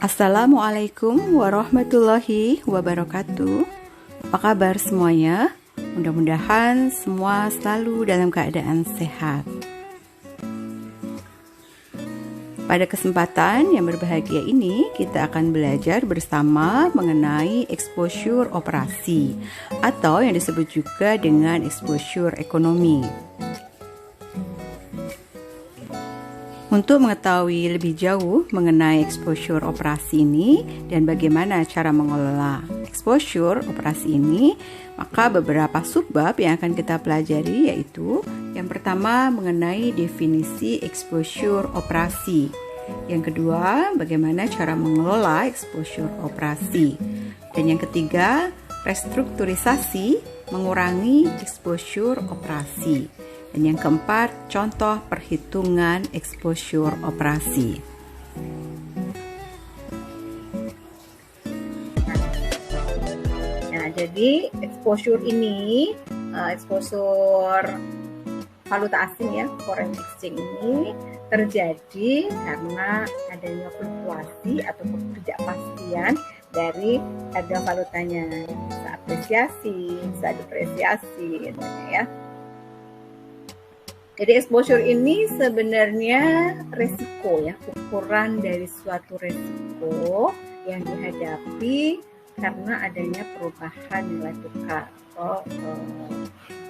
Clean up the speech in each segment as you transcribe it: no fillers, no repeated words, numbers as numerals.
Assalamualaikum warahmatullahi wabarakatuh. Apa kabar semuanya? Mudah-mudahan semua selalu dalam keadaan sehat. Pada kesempatan yang berbahagia ini, kita akan belajar bersama mengenai exposure operasi atau yang disebut juga dengan exposure ekonomi. Untuk mengetahui lebih jauh mengenai exposure operasi ini dan bagaimana cara mengelola exposure operasi ini, maka beberapa subbab yang akan kita pelajari yaitu yang pertama mengenai definisi exposure operasi. Yang kedua, bagaimana cara mengelola exposure operasi. Dan yang ketiga, restrukturisasi mengurangi exposure operasi. Dan yang keempat, contoh perhitungan exposure operasi. Nah, jadi exposure ini, exposure valuta asing ya, foreign exchange ini terjadi karena adanya fluktuasi atau ketidakpastian dari harga valutanya, bisa apresiasi, bisa depresiasi, gitu ya. Jadi exposure ini sebenarnya resiko ya, ukuran dari suatu resiko yang dihadapi karena adanya perubahan nilai tukar atau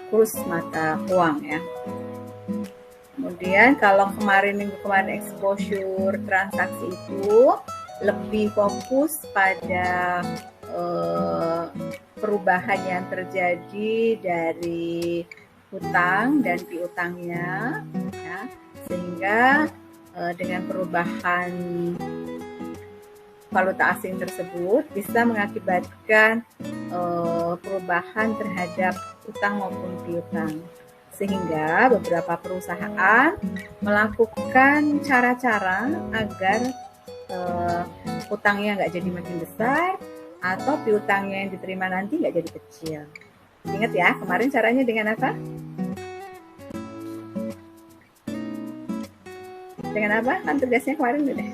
kurs mata uang ya. Kemudian kalau minggu kemarin exposure transaksi itu lebih fokus pada perubahan yang terjadi dari hutang dan piutangnya ya, sehingga dengan perubahan valuta asing tersebut bisa mengakibatkan perubahan terhadap utang maupun piutang, sehingga beberapa perusahaan melakukan cara-cara agar utangnya nggak jadi makin besar atau piutangnya yang diterima nanti nggak jadi kecil. Ingat ya, kemarin caranya dengan apa? Dengan apa? Kan tugasnya kemarin udah.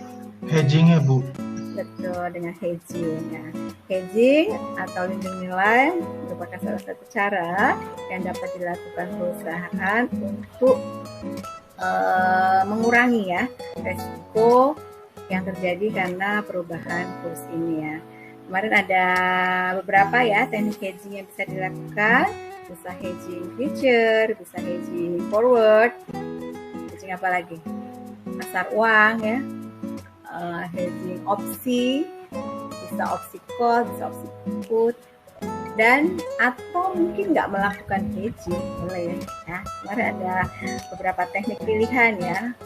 Hedging ya, Bu? Betul, dengan hedging ya. Hedging atau lindung nilai merupakan salah satu cara yang dapat dilakukan perusahaan untuk mengurangi ya resiko yang terjadi karena perubahan kurs ini ya. Kemarin ada beberapa ya teknik hedging yang bisa dilakukan, bisa hedging future, bisa hedging forward, hedging apa lagi? Pasar uang ya, hedging opsi, bisa opsi call, bisa opsi put, dan atau mungkin nggak melakukan hedging boleh ya. Kemarin ada beberapa teknik pilihan ya,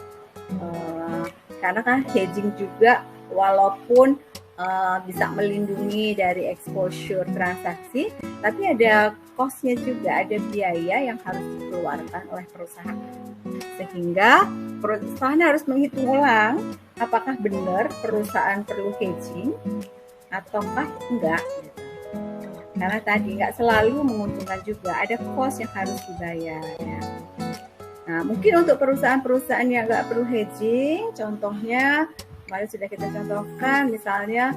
karena kan hedging juga walaupun bisa melindungi dari exposure transaksi, tapi ada cost-nya juga, ada biaya yang harus dikeluarkan oleh perusahaan. Sehingga perusahaan harus menghitung ulang apakah benar perusahaan perlu hedging ataukah enggak. Karena tadi nggak selalu menguntungkan juga, ada cost yang harus dibayar. Ya. Nah, mungkin untuk perusahaan-perusahaan yang nggak perlu hedging, contohnya kemarin sudah kita contohkan, misalnya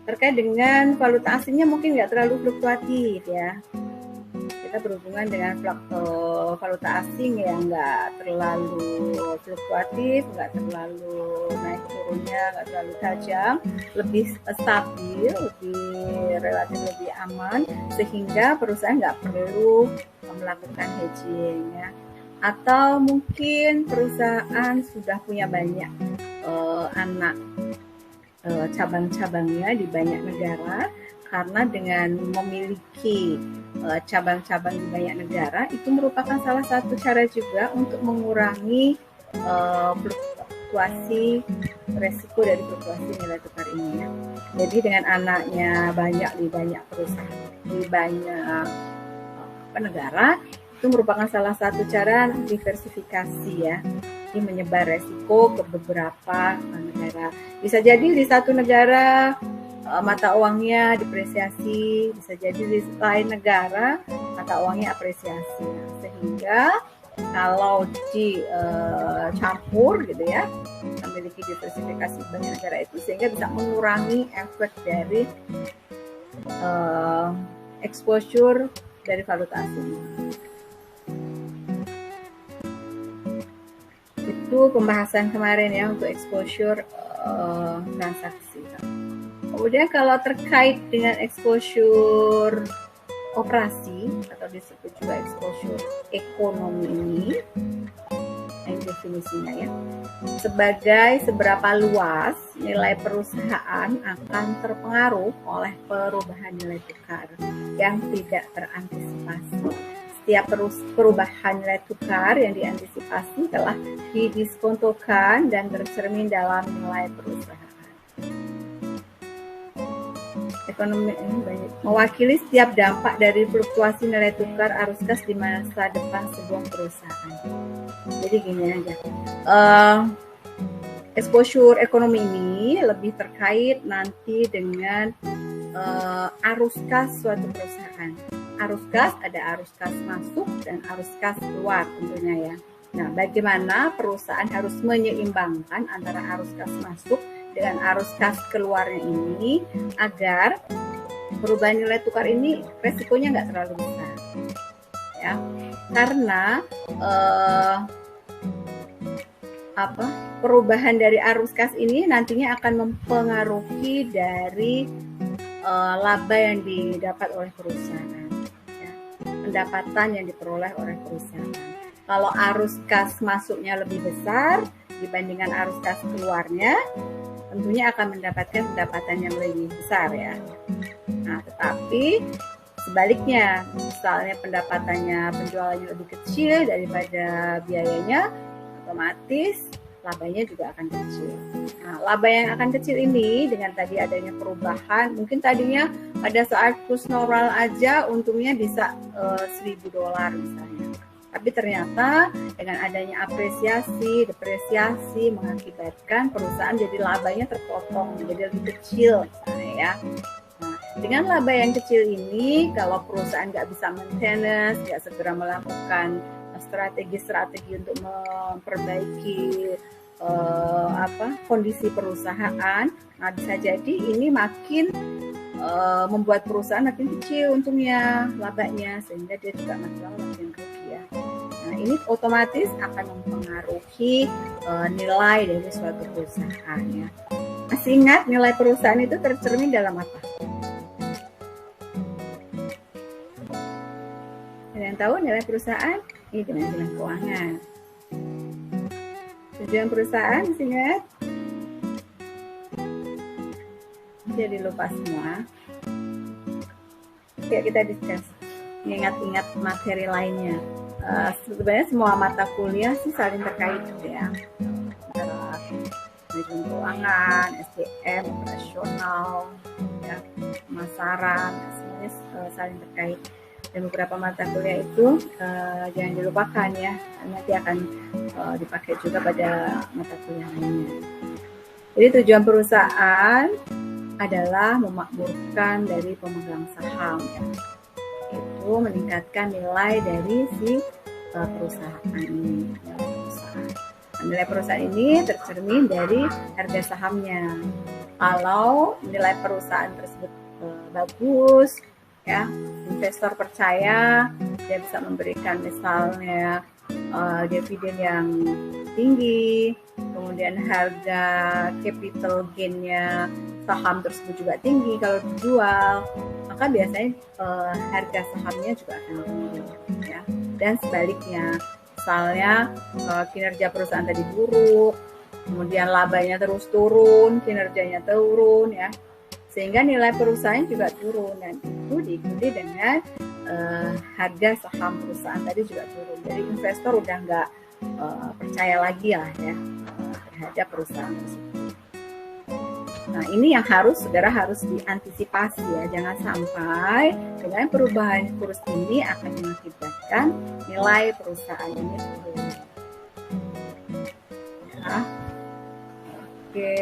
terkait dengan valuta asingnya mungkin nggak terlalu fluktuatif ya. Kita berhubungan dengan valuta asing yang nggak terlalu fluktuatif, nggak terlalu naik turunnya, nggak terlalu tajam, lebih stabil, relatif lebih aman, sehingga perusahaan nggak perlu melakukan hedging ya. Atau mungkin perusahaan sudah punya banyak anak cabang-cabangnya di banyak negara, karena dengan memiliki cabang-cabang di banyak negara itu merupakan salah satu cara juga untuk mengurangi fluktuasi, resiko dari fluktuasi nilai tukar ini ya. Jadi dengan anaknya banyak di banyak perusahaan, di banyak negara, itu merupakan salah satu cara diversifikasi ya. Ini menyebar resiko ke beberapa negara. Bisa jadi di satu negara mata uangnya depresiasi, bisa jadi di lain negara mata uangnya apresiasi. Sehingga kalau dicampur gitu ya, memiliki diversifikasi bank negara itu, sehingga bisa mengurangi efek dari exposure dari valuta asing. Itu pembahasan kemarin ya untuk exposure transaksi. Kemudian kalau terkait dengan exposure operasi atau disebut juga exposure ekonomi ini, yang definisinya ya, sebagai seberapa luas nilai perusahaan akan terpengaruh oleh perubahan nilai tukar yang tidak terantisipasi. Setiap perubahan nilai tukar yang diantisipasi telah didiskontokan dan tercermin dalam nilai perusahaan. Ekonomi ini mewakili setiap dampak dari fluktuasi nilai tukar arus kas di masa depan sebuah perusahaan. Jadi gini aja, exposure ekonomi ini lebih terkait nanti dengan arus kas suatu perusahaan. Arus kas, ada arus kas masuk dan arus kas keluar tentunya ya. Nah, bagaimana perusahaan harus menyeimbangkan antara arus kas masuk dengan arus kas keluarnya ini agar perubahan nilai tukar ini resikonya nggak terlalu besar ya, karena perubahan dari arus kas ini nantinya akan mempengaruhi dari laba yang didapat oleh perusahaan ya, pendapatan yang diperoleh oleh perusahaan. Kalau arus kas masuknya lebih besar dibandingkan arus kas keluarnya, tentunya akan mendapatkan pendapatan yang lebih besar ya. Nah, tetapi sebaliknya, misalnya pendapatannya, penjualannya lebih kecil daripada biayanya, otomatis labanya juga akan kecil. Nah, laba yang akan kecil ini dengan tadi adanya perubahan, mungkin tadinya pada saat kurs normal aja untungnya bisa $1.000 misalnya. Tapi ternyata dengan adanya apresiasi, depresiasi mengakibatkan perusahaan jadi labanya terpotong, jadi lebih kecil misalnya ya. Nah, dengan laba yang kecil ini, kalau perusahaan nggak bisa maintenance, nggak segera melakukan strategi-strategi untuk memperbaiki kondisi perusahaan, nah bisa jadi ini makin membuat perusahaan makin kecil untungnya, labanya, sehingga dia juga makin rugi ya. Nah, ini otomatis akan mempengaruhi nilai dari suatu perusahaan ya. Masih ingat nilai perusahaan itu tercermin dalam apa? Ada yang tahu nilai perusahaan? Ini dengan bilang keuangan. Tujuan perusahaan, masih ingat? Jadi lupa semua. Oke, kita discuss. Ingat-ingat materi lainnya. Sebenarnya semua mata kuliah sih saling terkait gitu ya. Antara manajemen keuangan, SDM, operasional, ya, pemasaran, semuanya saling terkait. Dan beberapa mata kuliah itu jangan dilupakan ya, nanti akan dipakai juga pada mata kuliah lainnya. Jadi tujuan perusahaan adalah memakmurkan dari pemegang saham ya. Itu meningkatkan nilai dari si perusahaan ini. Nilai perusahaan ini tercermin dari harga sahamnya. Kalau nilai perusahaan tersebut bagus ya, investor percaya, dia bisa memberikan misalnya dividen yang tinggi, kemudian harga capital gain-nya saham tersebut juga tinggi kalau dijual, maka biasanya harga sahamnya juga akan tinggi ya. Dan sebaliknya, misalnya kinerja perusahaan tadi buruk, kemudian labanya terus turun, kinerjanya turun ya, sehingga nilai perusahaan juga turun, dan itu diikuti dengan harga saham perusahaan tadi juga turun. Jadi investor udah nggak percaya lagi lah ya terhadap perusahaan tersebut. Nah, ini yang saudara harus diantisipasi ya, jangan sampai dengan perubahan kurs ini akan mengakibatkan nilai perusahaan ini turun. Ya. Oke.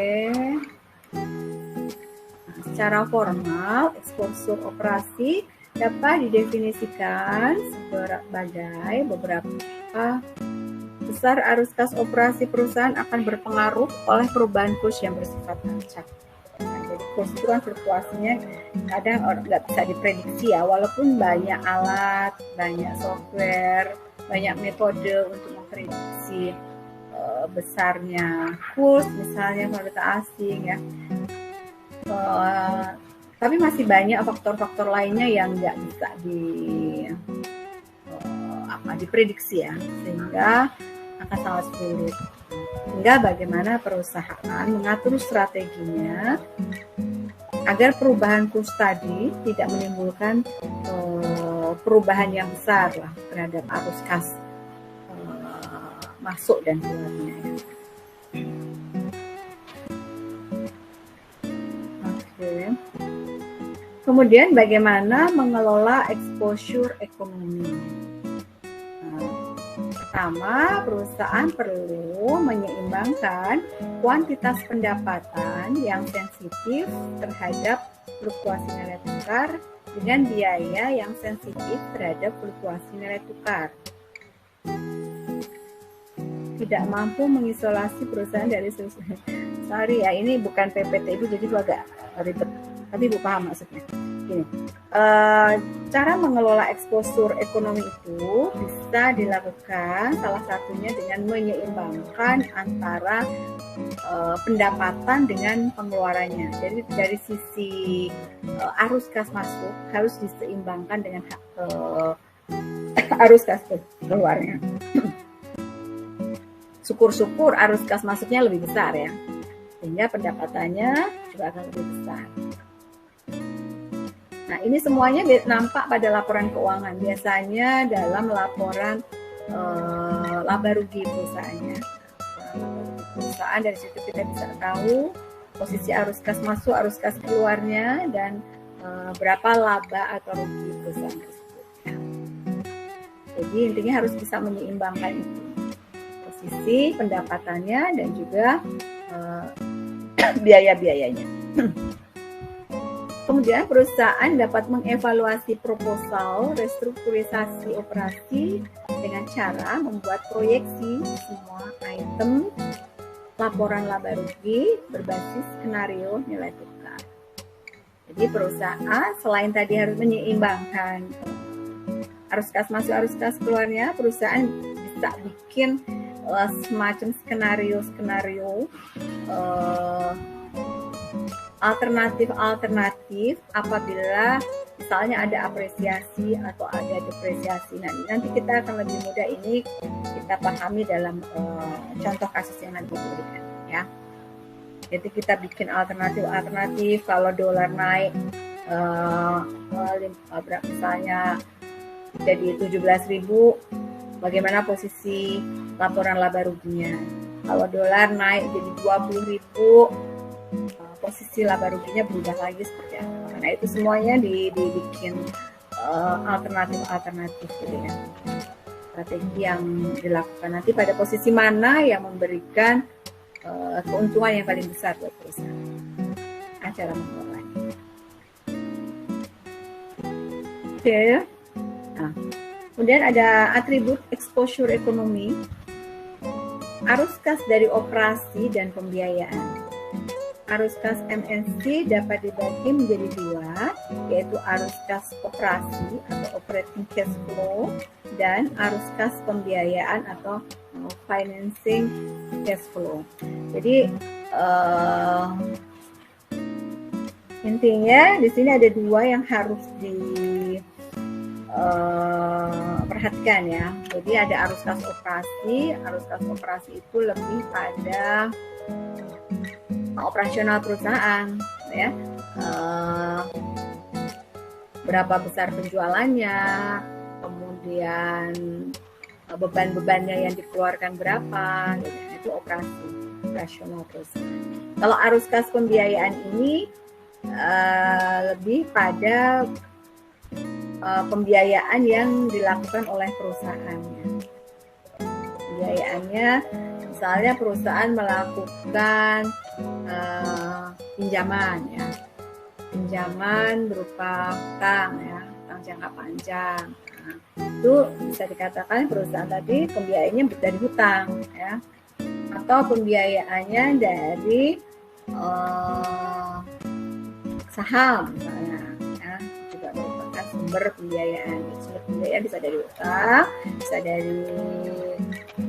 Secara formal, exposure operasi dapat didefinisikan sebagai beberapa besar arus kas operasi perusahaan akan berpengaruh oleh perubahan kurs yang bersifat acak. Nah, jadi kurs itu kan fluktuasinya kadang nggak bisa diprediksi ya, walaupun banyak alat, banyak software, banyak metode untuk memprediksi besarnya kurs, misalnya valuta asing ya. Tapi masih banyak faktor-faktor lainnya yang nggak bisa diprediksi ya, sehingga akan sangat sulit. Hingga bagaimana perusahaan mengatur strateginya agar perubahan kurs tadi tidak menimbulkan perubahan yang besar lah terhadap arus kas masuk dan keluarnya. Oke. Kemudian bagaimana mengelola exposure ekonomi? Pertama, perusahaan perlu menyeimbangkan kuantitas pendapatan yang sensitif terhadap fluktuasi nilai tukar dengan biaya yang sensitif terhadap fluktuasi nilai tukar. Tidak mampu mengisolasi perusahaan dari sorry ya, ini bukan PPTB jadi itu agak ribet, tapi Ibu paham maksudnya. Gini, cara mengelola exposure ekonomi itu bisa dilakukan salah satunya dengan menyeimbangkan antara pendapatan dengan pengeluarannya. Jadi dari sisi arus kas masuk harus diseimbangkan dengan arus kas keluarnya. Syukur-syukur arus kas masuknya lebih besar ya, sehingga pendapatannya juga akan lebih besar. Nah, ini semuanya nampak pada laporan keuangan. Biasanya dalam laporan laba rugi perusahaannya. Perusahaan dari situ kita bisa tahu posisi arus kas masuk, arus kas keluarnya, dan berapa laba atau rugi perusahaan tersebut. Jadi intinya harus bisa menyeimbangkan itu, posisi pendapatannya dan juga biaya-biayanya. Kemudian perusahaan dapat mengevaluasi proposal restrukturisasi operasi dengan cara membuat proyeksi semua item laporan laba rugi berbasis skenario nilai tukar. Jadi perusahaan selain tadi harus menyeimbangkan arus kas masuk, arus kas keluarnya, perusahaan bisa bikin semacam skenario alternatif apabila misalnya ada apresiasi atau ada depresiasi. Nah, nanti kita akan lebih mudah ini kita pahami dalam contoh kasus yang nanti diberikan ya. Jadi kita bikin alternatif kalau dolar naik misalnya jadi 17.000, bagaimana posisi laporan laba ruginya. Kalau dolar naik jadi 20.000, posisi laba ruginya berubah lagi seperti apa. Nah, itu semuanya dibikin alternatif gitu ya. Strategi yang dilakukan nanti pada posisi mana yang memberikan keuntungan yang paling besar buat perusahaan. Cara mengelolanya. Oke. Nah, kemudian ada atribut exposure ekonomi. Arus kas dari operasi dan pembiayaan. Arus kas MNC dapat dibagi menjadi dua, yaitu arus kas operasi atau operating cash flow dan arus kas pembiayaan atau financing cash flow. Jadi intinya di sini ada dua yang harus diperhatikan ya. Jadi ada arus kas operasi. Arus kas operasi itu lebih pada operasional perusahaan ya, berapa besar penjualannya, kemudian beban-bebannya yang dikeluarkan berapa, gitu. Itu operasional perusahaan. Kalau arus kas pembiayaan ini lebih pada pembiayaan yang dilakukan oleh perusahaannya. Pembiayaannya misalnya perusahaan melakukan pinjaman ya, pinjaman berupa utang ya, utang jangka panjang. Nah, itu bisa dikatakan perusahaan tadi pembiayaannya dari hutang, ya, atau pembiayaannya dari saham misalnya, ya, juga merupakan sumber pembiayaan. Sumber pembiayaan bisa dari hutang, bisa dari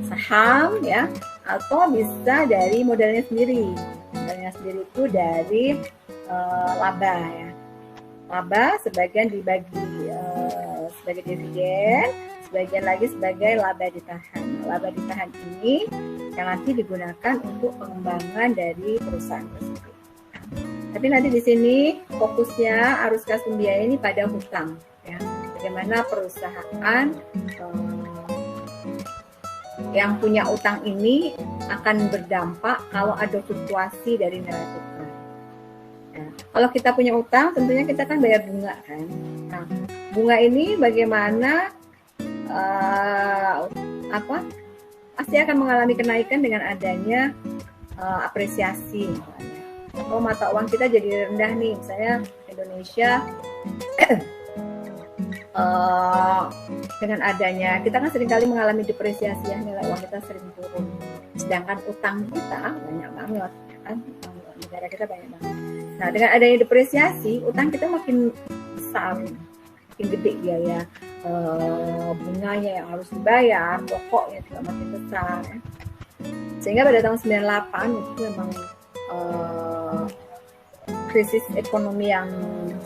saham, ya, atau bisa dari modalnya sendiri. Modalnya sendiri itu dari laba, ya. Laba sebagian dibagi sebagai dividen, sebagian lagi sebagai laba ditahan. Laba ditahan ini yang nanti digunakan untuk pengembangan dari perusahaan tersebut. Tapi nanti di sini fokusnya arus kas pembiayaan ini pada hutang, ya. Bagaimana perusahaan yang punya utang ini akan berdampak kalau ada fluktuasi dari nilai tukar. Nah, kalau kita punya utang, tentunya kita kan bayar bunga, kan. Nah, bunga ini bagaimana pasti akan mengalami kenaikan dengan adanya apresiasi. Kalau mata uang kita jadi rendah nih, misalnya Indonesia dengan adanya, kita kan seringkali mengalami depresiasi, ya, nilai uang kita sering turun. Sedangkan utang kita banyak banget, kan, negara kita banyak banget. Nah, dengan adanya depresiasi, utang kita makin besar, makin gede biaya bunganya yang harus dibayar, pokoknya juga makin besar, ya. Sehingga pada tahun 98 itu memang krisis ekonomi yang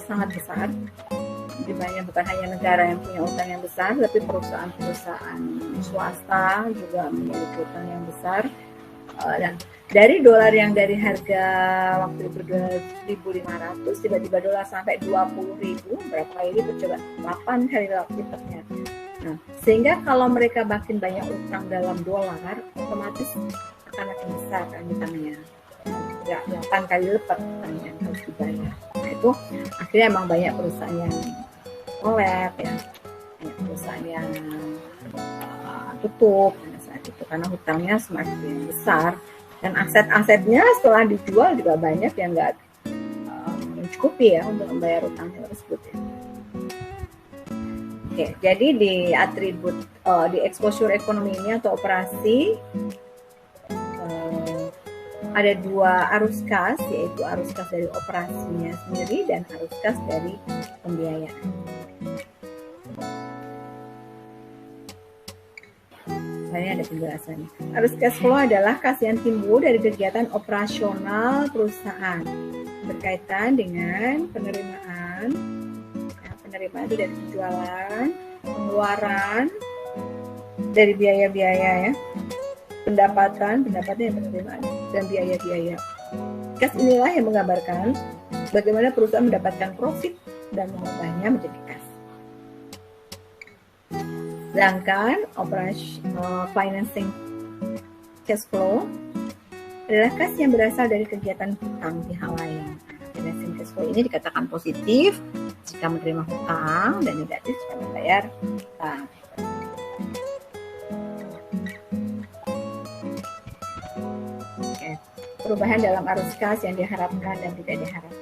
sangat besar, di mana bukan hanya negara yang punya utang yang besar, tapi perusahaan-perusahaan swasta juga memiliki utang yang besar. Dan dari dolar yang dari harga waktu itu 2.500, tiba-tiba dolar sampai 20.000, berapa kali lipat coba? 8 kali lipatnya. Nah, sehingga kalau mereka makin banyak utang dalam dolar, otomatis akan makin besar kan utangnya. Ya, 8 kali lipat yang harus dibayar. Nah, itu akhirnya emang banyak perusahaan yang collapse, ya, banyak perusahaan yang tutup saat itu karena hutangnya semakin besar, dan aset-asetnya setelah dijual juga banyak yang nggak mencukupi, ya, untuk membayar utangnya tersebut, ya. Oke, jadi di atribut di exposure ekonomi ini atau operasi ada dua arus kas, yaitu arus kas dari operasinya sendiri dan arus kas dari pembiayaan. Ini ada penjelasannya. Arus cash flow adalah kas yang timbul dari kegiatan operasional perusahaan berkaitan dengan penerimaan. Nah, penerimaan itu dari penjualan, pengeluaran dari biaya-biaya, ya, pendapatan yang penerimaan, dan biaya-biaya. Kas inilah yang menggambarkan bagaimana perusahaan mendapatkan profit dan mengubahnya menjadi kas. Sedangkan financing cash flow adalah kas yang berasal dari kegiatan hutang pihak lain. Financing cash flow ini dikatakan positif jika menerima hutang dan negatif jika membayar hutang. Perubahan dalam arus kas yang diharapkan dan tidak diharapkan.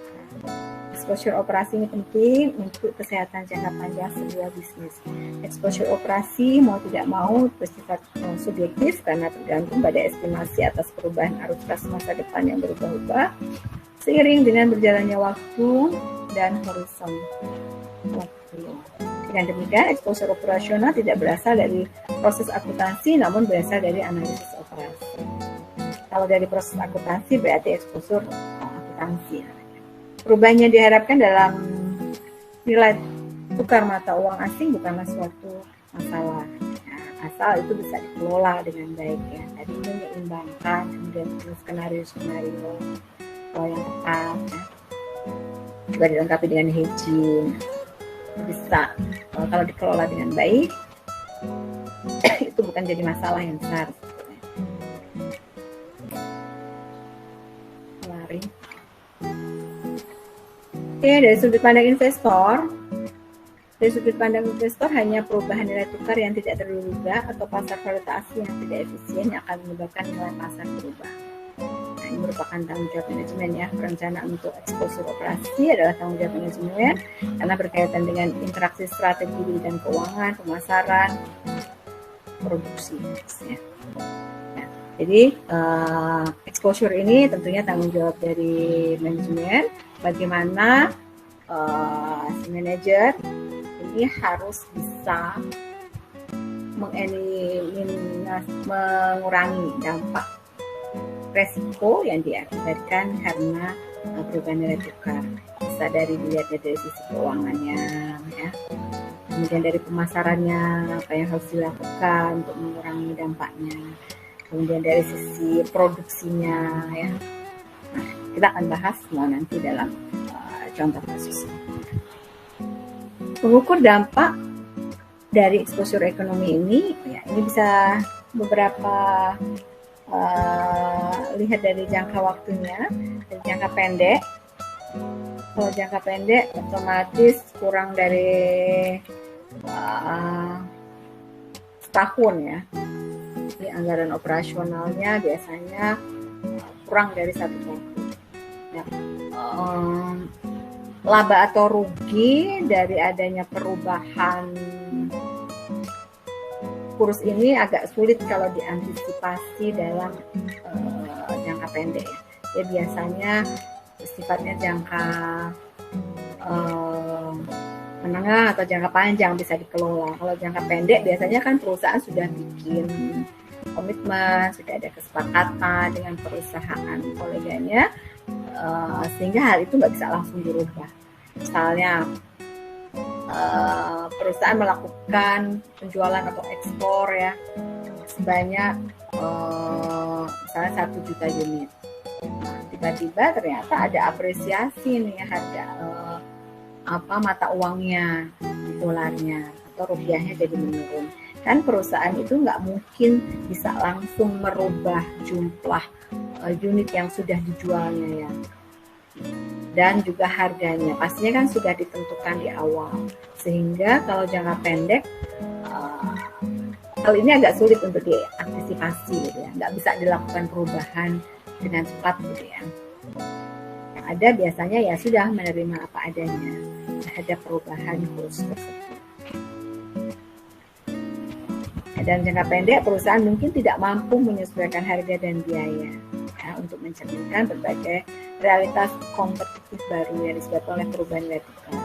Exposure operasi ini penting untuk kesehatan jangka panjang sebuah bisnis. Exposure operasi mau tidak mau bersifat subjektif karena tergantung pada estimasi atas perubahan arus kas masa depan yang berubah-ubah seiring dengan berjalannya waktu dan horizon waktu. Dengan demikian, exposure operasional tidak berasal dari proses akuntansi namun berasal dari analisis operasi. Kalau dari proses akuntansi berarti exposure akuntansi. Perubahannya diharapkan dalam nilai tukar mata uang asing bukanlah suatu masalah. Nah, asal itu bisa dikelola dengan baik, ya. Tadi menyeimbangkan, kemudian skenario yang tepat, ya. Juga dilengkapi dengan hedging. Bisa kalau dikelola dengan baik, itu bukan jadi masalah yang besar. Oke, dari sudut pandang investor, hanya perubahan nilai tukar yang tidak terduga atau pasar valuta asing yang tidak efisien yang akan menyebabkan nilai pasar berubah. Nah, ini merupakan tanggung jawab manajemen ya. Perencanaan untuk exposure operasi adalah tanggung jawab manajemen karena berkaitan dengan interaksi strategi di bidang keuangan, pemasaran, produksi. Ya. Nah, jadi exposure ini tentunya tanggung jawab dari manajemen. Bagaimana si manajer ini harus bisa mengurangi dampak resiko yang diakibatkan karena perubahan nilai tukar. Bisa dilihat dari sisi keuangannya, ya. Kemudian dari pemasarannya, apa yang harus dilakukan untuk mengurangi dampaknya. Kemudian dari sisi produksinya, ya. Nah, kita akan bahas semua nanti dalam contoh kasus. Mengukur dampak dari exposure ekonomi ini, ya, ini bisa beberapa lihat dari jangka waktunya, dari jangka pendek. Kalau jangka pendek, otomatis kurang dari setahun ya. Jadi anggaran operasionalnya biasanya kurang dari 1 tahun. Ya. Laba atau rugi dari adanya perubahan kurs ini agak sulit kalau diantisipasi dalam jangka pendek ya. Ya biasanya sifatnya jangka menengah atau jangka panjang bisa dikelola. Kalau jangka pendek biasanya kan perusahaan sudah bikin komitmen, sudah ada kesepakatan dengan perusahaan koleganya, sehingga hal itu nggak bisa langsung dirubah. Misalnya perusahaan melakukan penjualan atau ekspor ya sebanyak misalnya 1 juta unit. Nah, tiba-tiba ternyata ada apresiasi nih harga mata uangnya, dolarnya atau rupiahnya jadi menurun. Kan perusahaan itu nggak mungkin bisa langsung merubah jumlah unit yang sudah dijualnya ya. Dan juga harganya pastinya kan sudah ditentukan di awal, sehingga kalau jangka pendek hal ini agak sulit untuk diantisipasi gitu ya, nggak bisa dilakukan perubahan dengan cepat gitu ya. Yang ada biasanya ya sudah menerima apa adanya terhadap perubahan kurs tersebut. Dan jangka pendek perusahaan mungkin tidak mampu menyesuaikan harga dan biaya ya, untuk mencerminkan berbagai realitas kompetitif baru yang disebabkan oleh perubahan nilai tukar.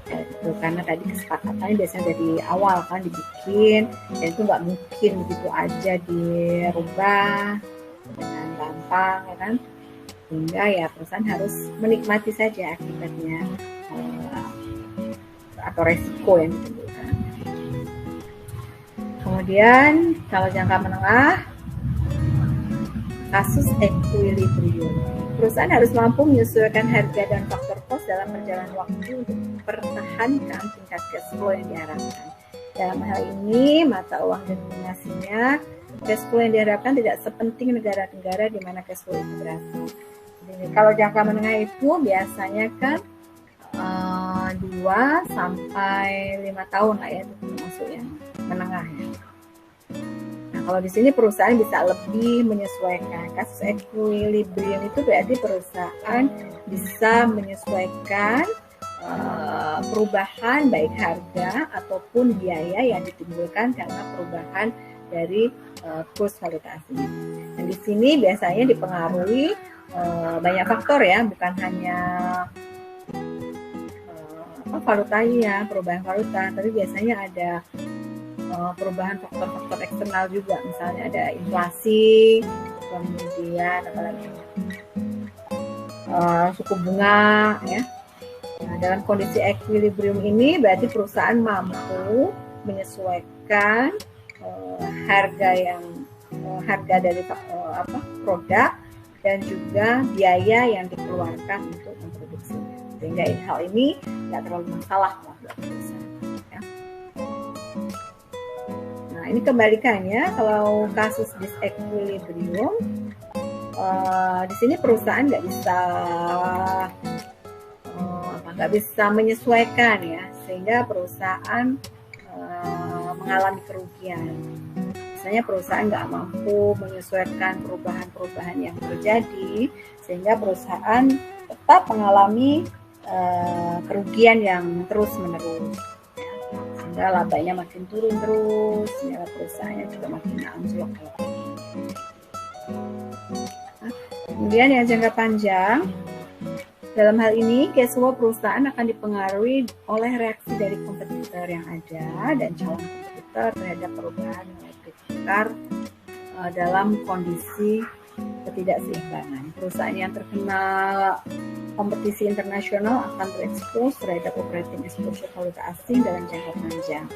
Ya, itu karena tadi kesepakatannya biasanya dari awal kan dibikin, dan itu nggak mungkin begitu aja dirubah dengan gampang ya kan, sehingga ya perusahaan harus menikmati saja akibatnya atau resiko yang ditimbulkan. Kemudian kalau jangka menengah, kasus equilibrium. Perusahaan harus mampu menyesuaikan harga dan faktor cost dalam perjalanan waktu untuk mempertahankan tingkat cash flow yang diharapkan. Dalam hal ini, mata uang denominasinya, cash flow yang diharapkan tidak sepenting negara-negara di mana cash flow itu berasal. Jadi, kalau jangka menengah itu biasanya kan 2 sampai 5 tahun lah ya, itu termasuk yang menengah ya. Kalau di sini perusahaan bisa lebih menyesuaikan. Kasus equilibrium itu berarti perusahaan bisa menyesuaikan perubahan baik harga ataupun biaya yang ditimbulkan karena perubahan dari kurs valuta asing. Dan di sini biasanya dipengaruhi banyak faktor ya, bukan hanya valutanya, perubahan valuta, tapi biasanya ada perubahan faktor-faktor eksternal juga, misalnya ada inflasi, kemudian apalagi suku bunga ya. Nah, dalam kondisi equilibrium ini berarti perusahaan mampu menyesuaikan harga dari produk dan juga biaya yang dikeluarkan untuk memproduksi, sehingga hal ini tidak terlalu masalah buat perusahaan. Ini kebalikannya, kalau kasus disequilibrium, di sini perusahaan nggak bisa menyesuaikan ya, sehingga perusahaan mengalami kerugian. Bisa biasanya perusahaan nggak mampu menyesuaikan perubahan-perubahan yang terjadi, sehingga perusahaan tetap mengalami kerugian yang terus-menerus, ya. Sehingga labanya makin turun terus, sehingga perusahaannya juga makin anjlok. Kemudian yang jangka panjang, dalam hal ini cash flow perusahaan akan dipengaruhi oleh reaksi dari kompetitor yang ada dan calon kompetitor terhadap perubahan nilai tukar dalam kondisi ketidakseimbangan. Perusahaan yang terkena kompetisi internasional akan terekspos terhadap operating exposure valuta asing dalam jangka panjang,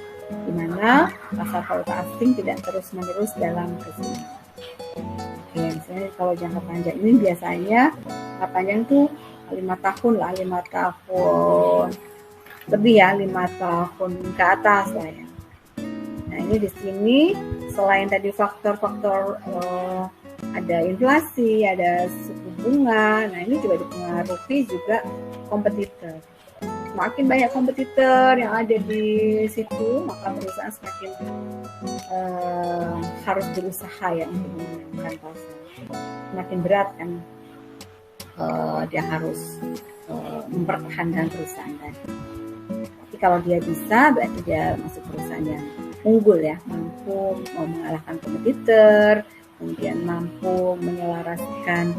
di mana pasar valuta asing tidak terus-menerus dalam keseimbangan. Oke, misalnya kalau jangka panjang ini biasanya jangka panjang tuh 5 tahun lah, 5 tahun lebih ya, 5 tahun ke atas lah ya. Nah ini di sini selain tadi faktor-faktor ada inflasi, ada suku bunga, nah ini juga dipengaruhi juga kompetitor. Semakin banyak kompetitor yang ada di situ, maka perusahaan semakin harus berusaha ya untuk memenangkan pasar. Semakin berat kan dia harus mempertahankan perusahaan tadi. Tapi kalau dia bisa, berarti dia masuk perusahaan yang unggul ya, mampu mengalahkan kompetitor, kemudian mampu menyelaraskan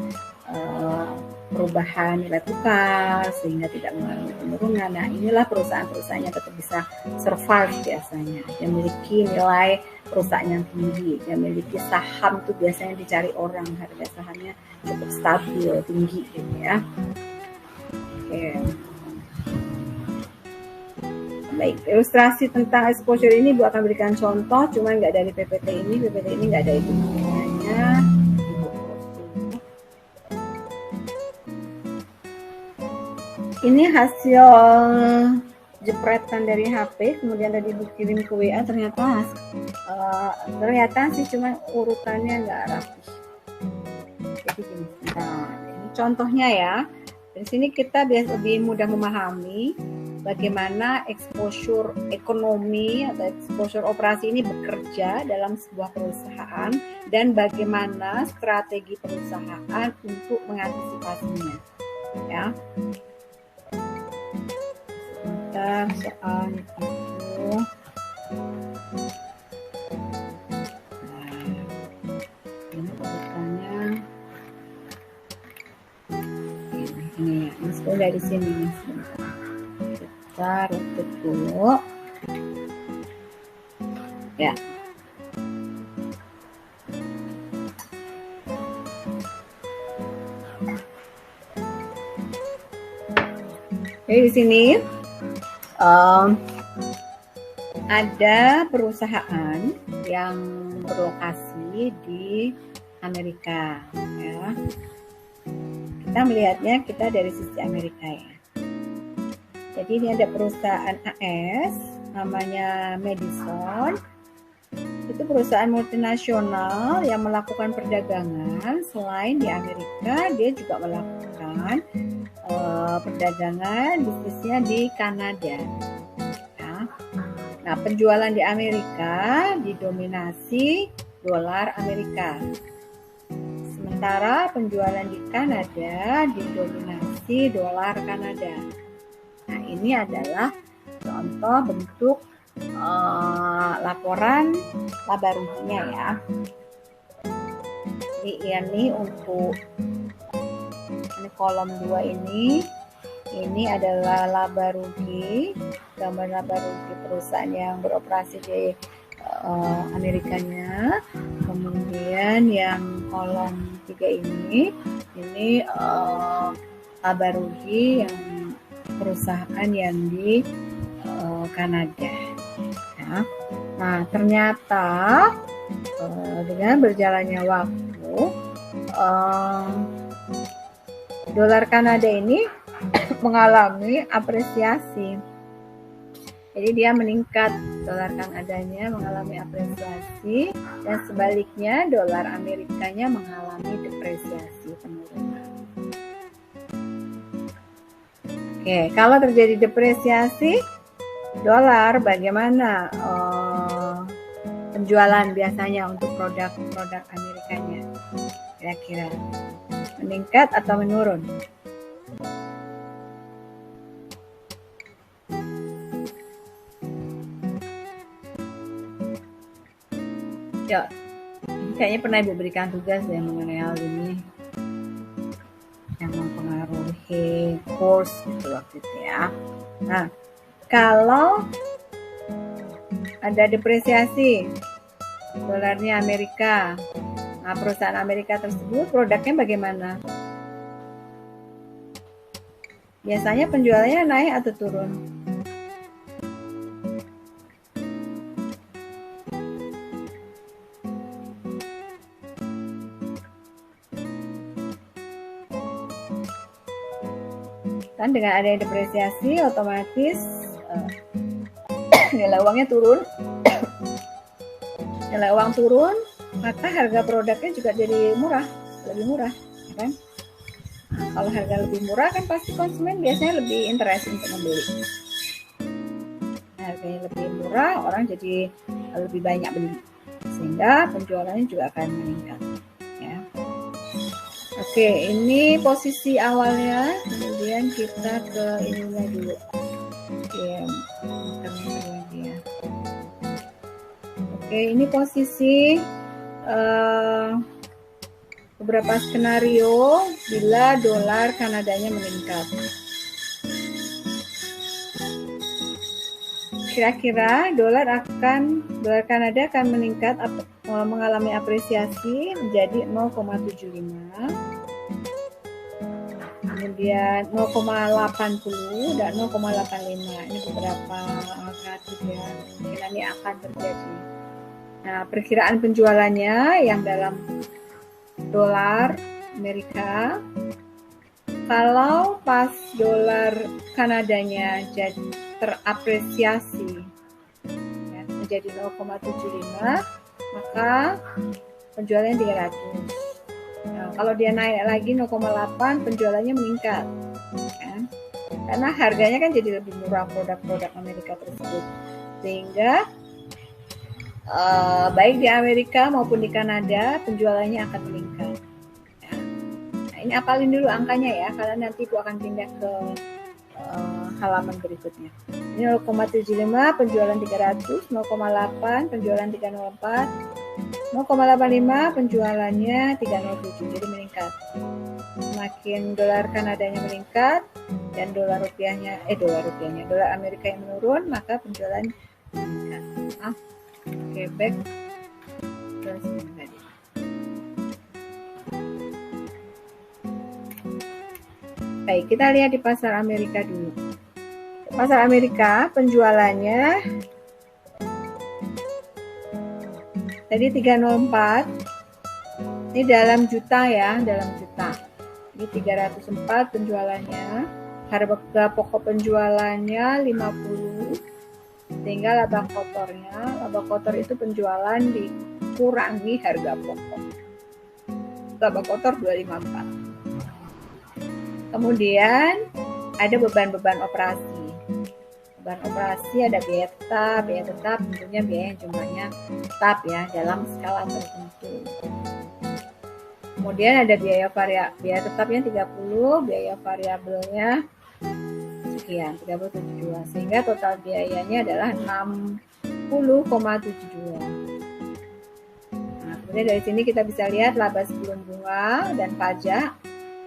perubahan nilai tukar sehingga tidak mengalami penurunan. Nah inilah perusahaan-perusahaan yang tetap bisa survive biasanya, yang memiliki nilai perusahaan yang tinggi, yang memiliki saham tuh biasanya dicari orang, harga sahamnya cukup stabil, tinggi gitu ya. Oke. Baik, ilustrasi tentang exposure ini Bu akan berikan contoh, cuma nggak dari PPT ini nggak ada hitungannya. Ini hasil jepretan dari HP, kemudian tadi dikirim ke WA, ternyata sih cuma urutannya nggak rapi. Jadi gini, nah ini contohnya ya. Di sini kita biasa lebih mudah memahami bagaimana exposure ekonomi atau exposure operasi ini bekerja dalam sebuah perusahaan dan bagaimana strategi perusahaan untuk mengantisipasinya. Ya. Sebentar soal itu. Ini dari sini kita runtut dulu ya. Jadi di sini ada perusahaan yang berlokasi di Amerika ya. Kita melihatnya dari sisi Amerika ya. Jadi ini ada perusahaan AS namanya Madison. Itu perusahaan multinasional yang melakukan perdagangan. Selain di Amerika, dia juga melakukan perdagangan bisnisnya di Kanada. Ya. Nah, penjualan di Amerika didominasi dolar Amerika. Sementara penjualan di Kanada didominasi dolar Kanada. Nah, ini adalah contoh bentuk laporan laba ruginya ya. Ini untuk ini kolom 2 ini adalah laba rugi, gambar laba rugi perusahaan yang beroperasi di Amerikanya. Kemudian yang kolom 3 ini laba rugi yang perusahaan yang di Kanada ya. Nah ternyata dengan berjalannya waktu dolar Kanada ini mengalami apresiasi. Jadi dia meningkat, dolar Kanadanya mengalami apresiasi, dan sebaliknya dolar Amerikanya mengalami depresiasi, penurunan. Oke, kalau terjadi depresiasi dolar, bagaimana penjualan biasanya untuk produk-produk Amerikanya? Kira-kira meningkat atau menurun? Ya, kayaknya pernah Ibu berikan tugas ya mengenai hal ini yang mempengaruhi kurs gitu waktu itu ya. Nah, kalau ada depresiasi dolarnya Amerika, nah perusahaan Amerika tersebut produknya bagaimana? Biasanya penjualannya naik atau turun? Kan dengan adanya depresiasi otomatis nilai uangnya turun. Nilai uang turun, maka harga produknya juga jadi murah, lebih murah, kan? Nah, kalau harga lebih murah kan pasti konsumen biasanya lebih interest untuk membeli. Harganya lebih murah, orang jadi lebih banyak beli, sehingga penjualannya juga akan meningkat. Ya. Oke, ini posisi awalnya, kemudian kita ke ininya dulu. Oke, ini posisi beberapa skenario bila dolar Kanadanya meningkat. Kira-kira dolar Kanada akan meningkat mengalami apresiasi menjadi 0,75, kemudian 0,80 dan 0,85. Ini beberapa alternatif ya, kira ini akan terjadi. Nah, perkiraan penjualannya yang dalam dolar Amerika, kalau pas dolar Kanadanya jadi terapresiasi ya, menjadi 0,75, maka penjualannya 300. Nah, kalau dia naik lagi 0,8, penjualannya meningkat ya. Karena harganya kan jadi lebih murah produk-produk Amerika tersebut, sehingga baik di Amerika maupun di Kanada penjualannya akan meningkat ya. Nah, ini apalin dulu angkanya ya, karena nanti aku akan pindah ke halaman berikutnya. Ini 0,75 penjualan 300, 0,8 penjualan 304, 0,85 penjualannya 307, jadi meningkat. Semakin dolar Kanadanya meningkat dan dolar Amerika yang menurun, maka penjualan meningkat. Oke, back terus tadi. Baik, kita lihat di pasar Amerika dulu. Pasar Amerika penjualannya tadi 304. Ini dalam juta ya, dalam juta. Ini 304 penjualannya. Harga pokok penjualannya 50. Sehingga laba kotor itu penjualan dikurangi harga pokok. Laba kotor 254. Kemudian ada beban-beban operasi. Beban operasi ada biaya tetap tentunya biaya yang jumlahnya tetap ya dalam skala tertentu. Kemudian ada biaya tetapnya 30, biaya variabelnya sekian 30,72, sehingga total biayanya adalah 60,72. Nah, kemudian dari sini kita bisa lihat laba sebelum bunga dan pajak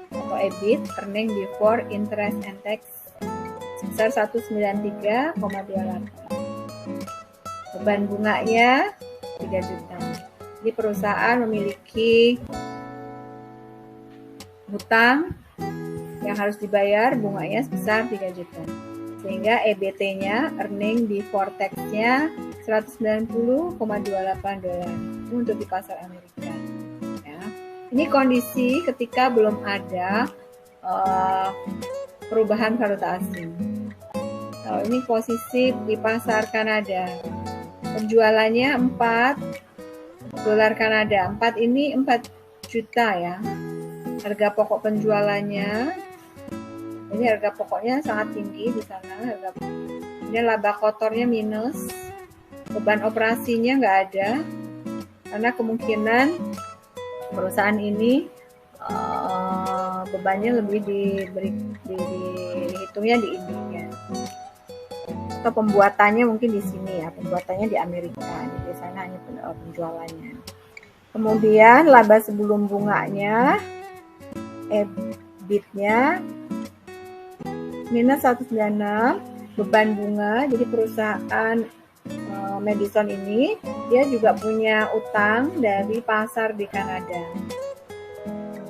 atau EBIT, earning before interest and tax, sebesar 193,28. Beban bunganya 3 juta. Jadi perusahaan memiliki hutang yang harus dibayar bunganya sebesar 3 juta. Sehingga EBT-nya, earning before tax-nya 190,28 dolar. Itu untuk di pasar Amerika. Ya. Ini kondisi ketika belum ada perubahan valuta asing. Kalau ini posisi di pasar Kanada. Penjualannya 4 dolar Kanada. 4 ini 4 juta ya. Harga pokok penjualannya, ini harga pokoknya sangat tinggi di sana. Ini laba kotornya minus beban operasinya nggak ada, karena kemungkinan perusahaan ini bebannya lebih dihitungnya di India, atau pembuatannya mungkin di sini ya, pembuatannya di Amerika, di sana hanya penjualannya. Kemudian laba sebelum bunganya, EBIT-nya minus 196, beban bunga. Jadi perusahaan Madison ini dia juga punya utang dari pasar di Kanada,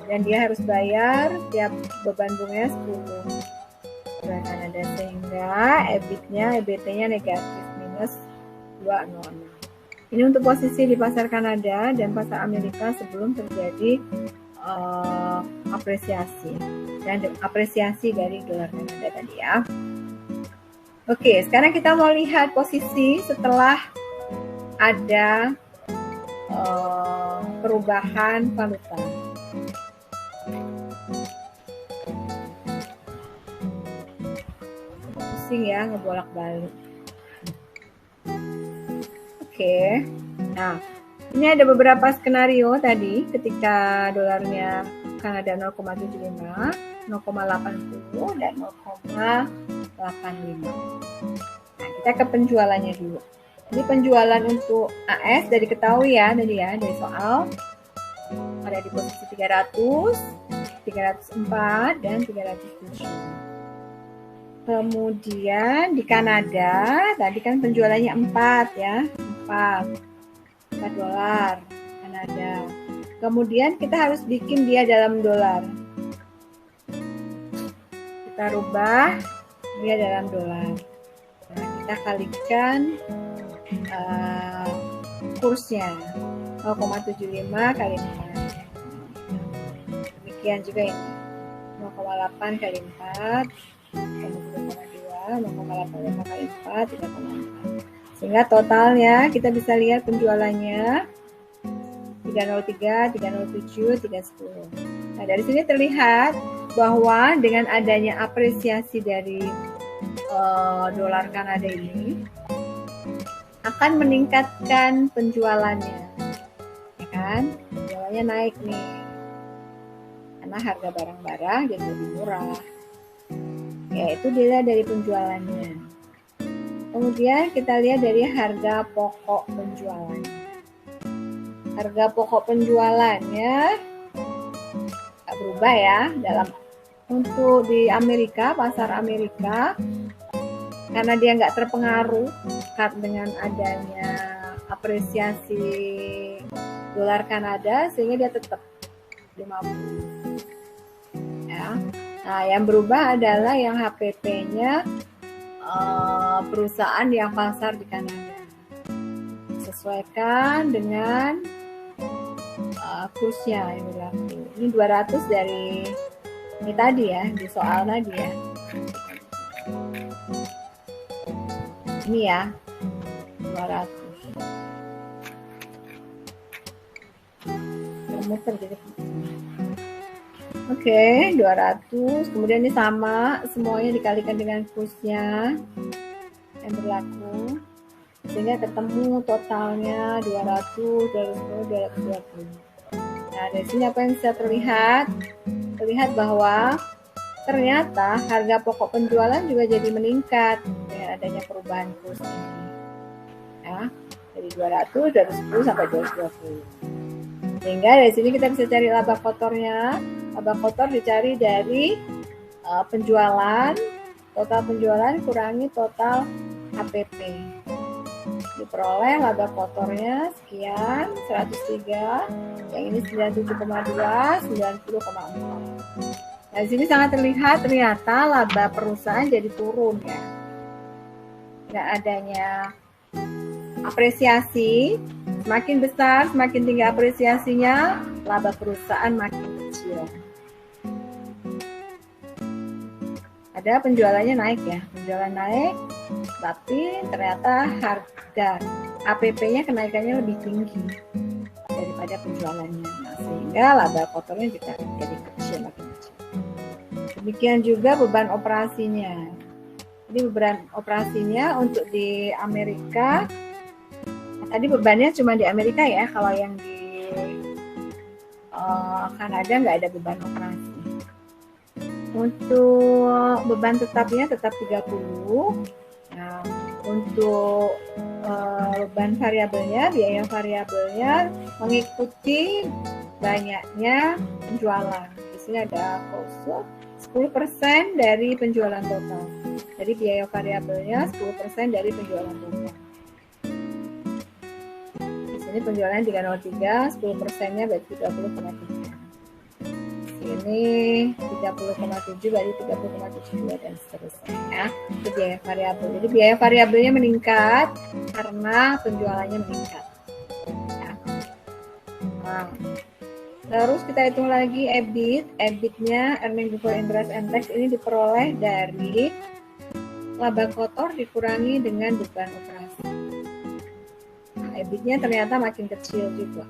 dan dia harus bayar tiap beban bunganya 10 dolar Kanada, sehingga EBIT-nya negatif minus 206. Ini untuk posisi di pasar Kanada dan pasar Amerika sebelum terjadi apresiasi dari dolar Kanada tadi ya. Oke, sekarang kita mau lihat posisi setelah ada perubahan valuta. Pusing ya, ngebolak-balik. Oke, nah ini ada beberapa skenario tadi ketika dolarnya Kanada 0,75, 0,80, dan 0,85. Nah, kita ke penjualannya dulu. Ini penjualan untuk AS dari ketahui ya tadi ya, dari soal ada di posisi 300, 304, dan 307. Kemudian di Kanada tadi kan penjualannya 4 ya, 4 dolar Kanada. Kemudian kita harus bikin dia dalam dolar. Kita rubah dia dalam dolar. Nah, kita kalikan kursnya 0,75 kali 4. Demikian juga ini 0,8 kali 4, 0,2, 0,85 kali 4, 3,4. Sehingga totalnya kita bisa lihat penjualannya 303, 307, 310. Nah, dari sini terlihat bahwa dengan adanya apresiasi dari dolar Kanada ini akan meningkatkan penjualannya, ya kan? Penjualannya naik nih, karena harga barang-barang jadi lebih murah. Yaitu dilihat dari penjualannya. Kemudian kita lihat dari harga pokok penjualan. Harga pokok penjualannya nggak berubah ya untuk di Amerika, pasar Amerika, karena dia nggak terpengaruh dengan adanya apresiasi dolar Kanada, sehingga dia tetap 50. Ya. Nah, yang berubah adalah yang HPP-nya perusahaan yang pasar di Kanada. Sesuaikan dengan kursnya yang berlaku. Ini 200 dari ini tadi ya, di soal tadi ya. Ini ya, 200. Muter jadi. Oke, 200. Kemudian ini sama, semuanya dikalikan dengan kursnya yang berlaku, sehingga ketemu totalnya 200, 220. Nah, dari sini apa yang bisa terlihat? Terlihat bahwa ternyata harga pokok penjualan juga jadi meningkat dengan adanya perubahan kurs ini. Ya, dari 200, 210 sampai 220. Sehingga dari sini kita bisa cari laba kotornya. Laba kotor dicari dari penjualan, total penjualan kurangi total HPP. Diperoleh laba kotornya sekian, 103, yang ini 97,2, 90,4. Nah, di sini sangat terlihat ternyata laba perusahaan jadi turun ya. Nggak adanya apresiasi, semakin besar, semakin tinggi apresiasinya, laba perusahaan makin kecil. Ada penjualannya naik ya, penjualan naik, tapi ternyata harga APP-nya kenaikannya lebih tinggi daripada penjualannya. Nah, sehingga laba kotornya juga jadi kecil, makin kecil. Demikian juga beban operasinya. Jadi beban operasinya untuk di Amerika Tadi bebannya cuma di Amerika ya, kalau yang di Kanada nggak ada beban operasi. Untuk beban tetapnya tetap 30. Nah, untuk beban variabelnya, biaya variabelnya mengikuti banyaknya penjualan. Di sini ada cost 10% dari penjualan total. Jadi biaya variabelnya 10% dari penjualan total. Di sini penjualan 303, 10%-nya berarti 30,3. Ini 30,7 berarti 30,72 dan seterusnya ya. Itu biaya variabel. Jadi biaya variabelnya meningkat karena penjualannya meningkat. Ya. Nah, terus kita hitung lagi EBIT. EBIT-nya earning before interest and tax ini diperoleh dari laba kotor dikurangi dengan beban operasi. Nah, EBIT-nya ternyata makin kecil juga.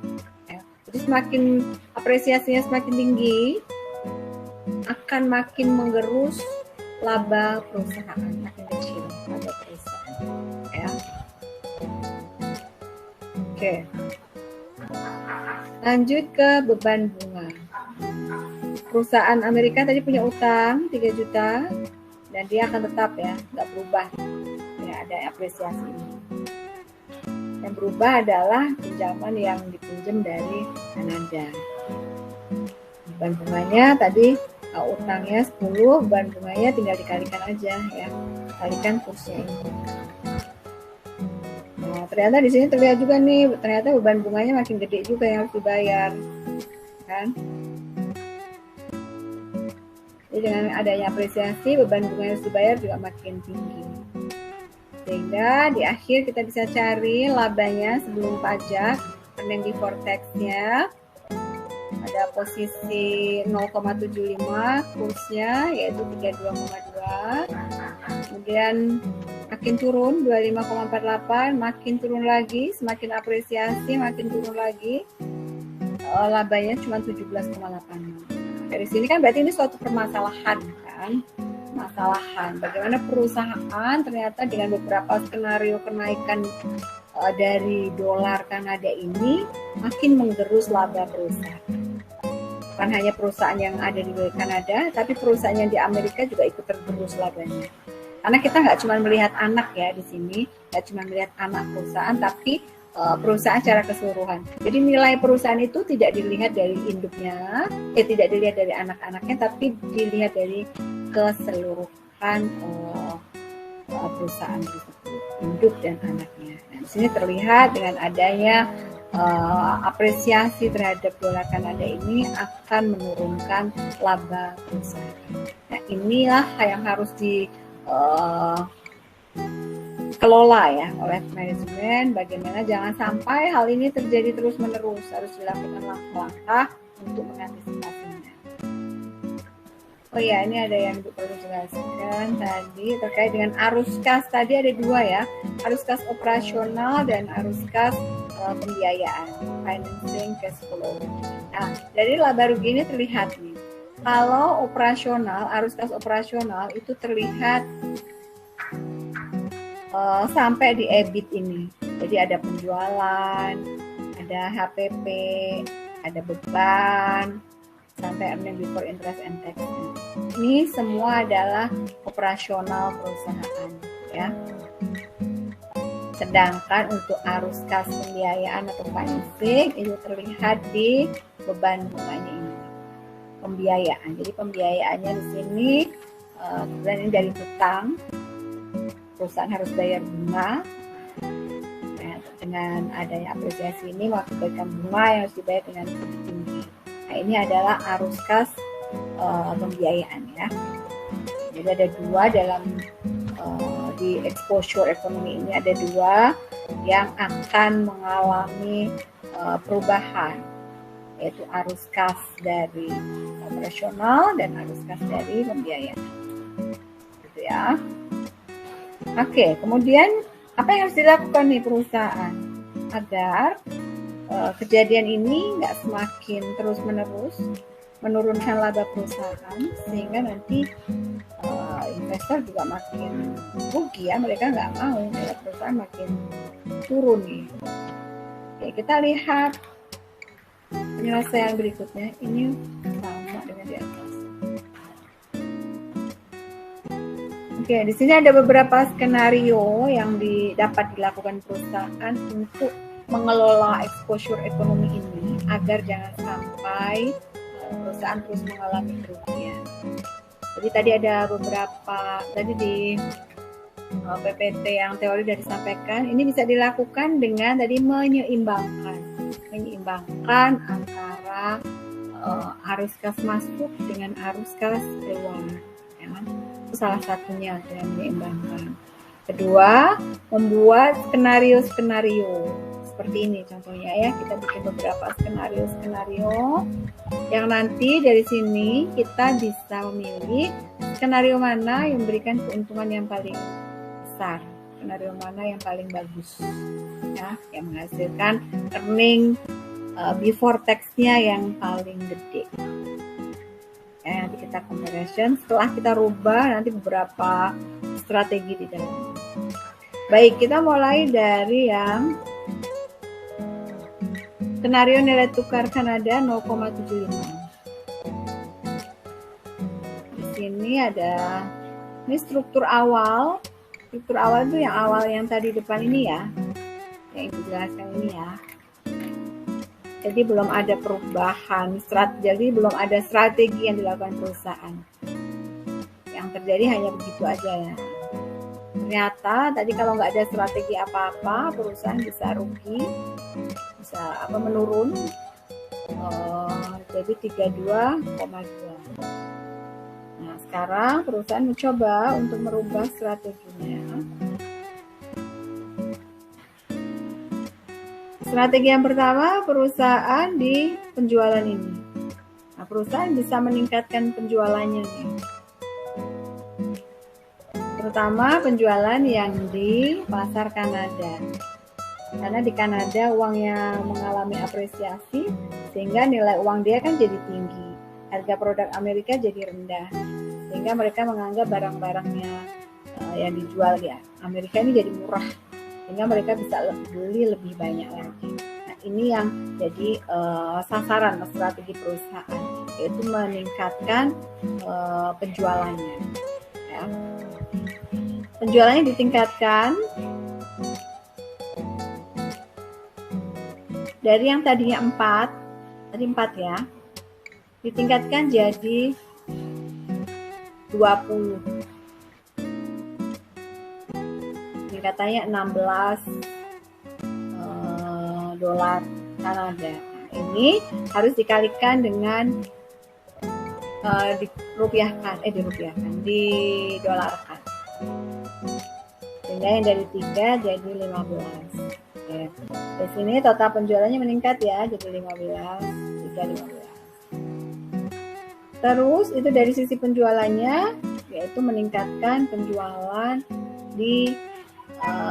Jadi semakin apresiasinya semakin tinggi, akan makin menggerus laba perusahaan, makin kecil laba perusahaan. Ya. Oke. Lanjut ke beban bunga. Perusahaan Amerika tadi punya utang 3 juta dan dia akan tetap ya, nggak berubah. Ya, ada apresiasi ini. Yang berubah adalah pinjaman yang dipinjam dari Kanada. Beban bunganya tadi utangnya 10, beban bunganya tinggal dikalikan aja ya. Kalikan kursnya ini. Nah, ternyata di sini terlihat juga nih, ternyata beban bunganya makin gede juga yang harus dibayar. Kan? Jadi dengan adanya apresiasi, beban bunga yang harus dibayar juga makin tinggi. Sehingga di akhir kita bisa cari labanya sebelum pajak, earning before tax-nya. Ada posisi 0,75 kursnya yaitu 32,2. Kemudian makin turun 25,48, makin turun lagi, semakin apresiasi makin turun lagi. Labanya cuma 17,8. Dari sini kan berarti ini suatu permasalahan kan? Masalahan bagaimana perusahaan ternyata dengan beberapa skenario kenaikan dari dolar Kanada ini makin menggerus laba perusahaan. Bukan hanya perusahaan yang ada di Kanada, tapi perusahaan yang di Amerika juga ikut tergerus labanya. Karena kita nggak cuma melihat anak ya di sini, nggak cuma melihat anak perusahaan, tapi perusahaan secara keseluruhan. Jadi nilai perusahaan itu tidak dilihat dari induknya, tidak dilihat dari anak-anaknya, tapi dilihat dari keseluruhan perusahaan tersebut, induk dan anaknya. Nah, di sini terlihat dengan adanya apresiasi terhadap dolar Kanada ini akan menurunkan laba perusahaan. Nah, inilah yang harus dikelola ya oleh manajemen, bagaimana jangan sampai hal ini terjadi terus-menerus, harus dilakukan langkah-langkah untuk mengantisipasinya. Oh ya, ini ada yang perlu jelaskan tadi terkait dengan arus kas. Tadi ada dua ya, arus kas operasional dan arus kas pembiayaan, financing cash flow. Nah, dari laba rugi ini terlihat nih, kalau operasional, arus kas operasional itu terlihat sampai di EBIT ini. Jadi ada penjualan, ada HPP, ada beban, sampai earning before interest and tax. Ini semua adalah operasional perusahaan ya. Sedangkan untuk arus kas pembiayaan atau financing itu terlihat di beban bunganya ini. Pembiayaan. Jadi pembiayaannya di sini kemudian ini dari hutang. Perusahaan harus bayar bunga. Nah, dengan adanya apresiasi ini mengakibatkan bunga yang harus dibayar dengan lebih tinggi. Nah, ini adalah arus kas pembiayaan ya. Jadi ada dua dalam di exposure ekonomi ini, ada dua yang akan mengalami perubahan, yaitu arus kas dari operasional dan arus kas dari pembiayaan. Gitu ya. Oke, kemudian apa yang harus dilakukan nih perusahaan agar kejadian ini nggak semakin terus-menerus menurunkan laba perusahaan sehingga nanti investor juga makin rugi ya, mereka nggak mau kalau perusahaan makin turun nih. Oke, kita lihat penyelesaian berikutnya. Ini sama dengan di atas. Oke, di sini ada beberapa skenario yang dapat dilakukan perusahaan untuk mengelola exposure ekonomi ini agar jangan sampai perusahaan terus mengalami kerugian. Jadi tadi ada beberapa, tadi di PPT yang teori sudah disampaikan, ini bisa dilakukan dengan tadi menyeimbangkan antara arus kas masuk dengan arus kas keluar. Ya. Itu salah satunya dengan menyeimbangkan. Kedua, membuat skenario-skenario seperti ini contohnya ya. Kita bikin beberapa skenario yang nanti dari sini kita bisa memilih skenario mana yang memberikan keuntungan yang paling besar, skenario mana yang paling bagus ya, yang menghasilkan earning before tax-nya yang paling gede. Nanti kita comparison, setelah kita rubah nanti beberapa strategi di dalam. Baik, kita mulai dari yang skenario nilai tukar Kanada 0,75. Di sini ada ini struktur awal. Struktur awal itu yang awal yang tadi depan ini ya, yang dijelaskan ini ya. Jadi belum ada perubahan jadi belum ada strategi yang dilakukan perusahaan. Yang terjadi hanya begitu aja ya. Ternyata tadi kalau nggak ada strategi apa-apa, perusahaan bisa rugi, bisa menurun, jadi 32,2. Nah sekarang perusahaan mencoba untuk merubah strateginya. Strategi yang pertama, perusahaan di penjualan ini. Nah, perusahaan bisa meningkatkan penjualannya nih. Terutama penjualan yang di pasar Kanada. Karena di Kanada uangnya mengalami apresiasi, sehingga nilai uang dia kan jadi tinggi. Harga produk Amerika jadi rendah. Sehingga mereka menganggap barang-barangnya yang dijual ya Amerika ini jadi murah. Sehingga mereka bisa beli lebih banyak lagi. Nah ini yang jadi sasaran strategi perusahaan, yaitu meningkatkan penjualannya. Ya. Penjualannya ditingkatkan dari yang tadinya 4 ya, ditingkatkan jadi 20. Katanya 16 dolar Kanada. Nah, ini harus dikalikan dengan didolarkan. Sehingga yang dari 3 jadi 15. Oke. Di sini total penjualannya meningkat ya, jadi 15. Terus itu dari sisi penjualannya, yaitu meningkatkan penjualan di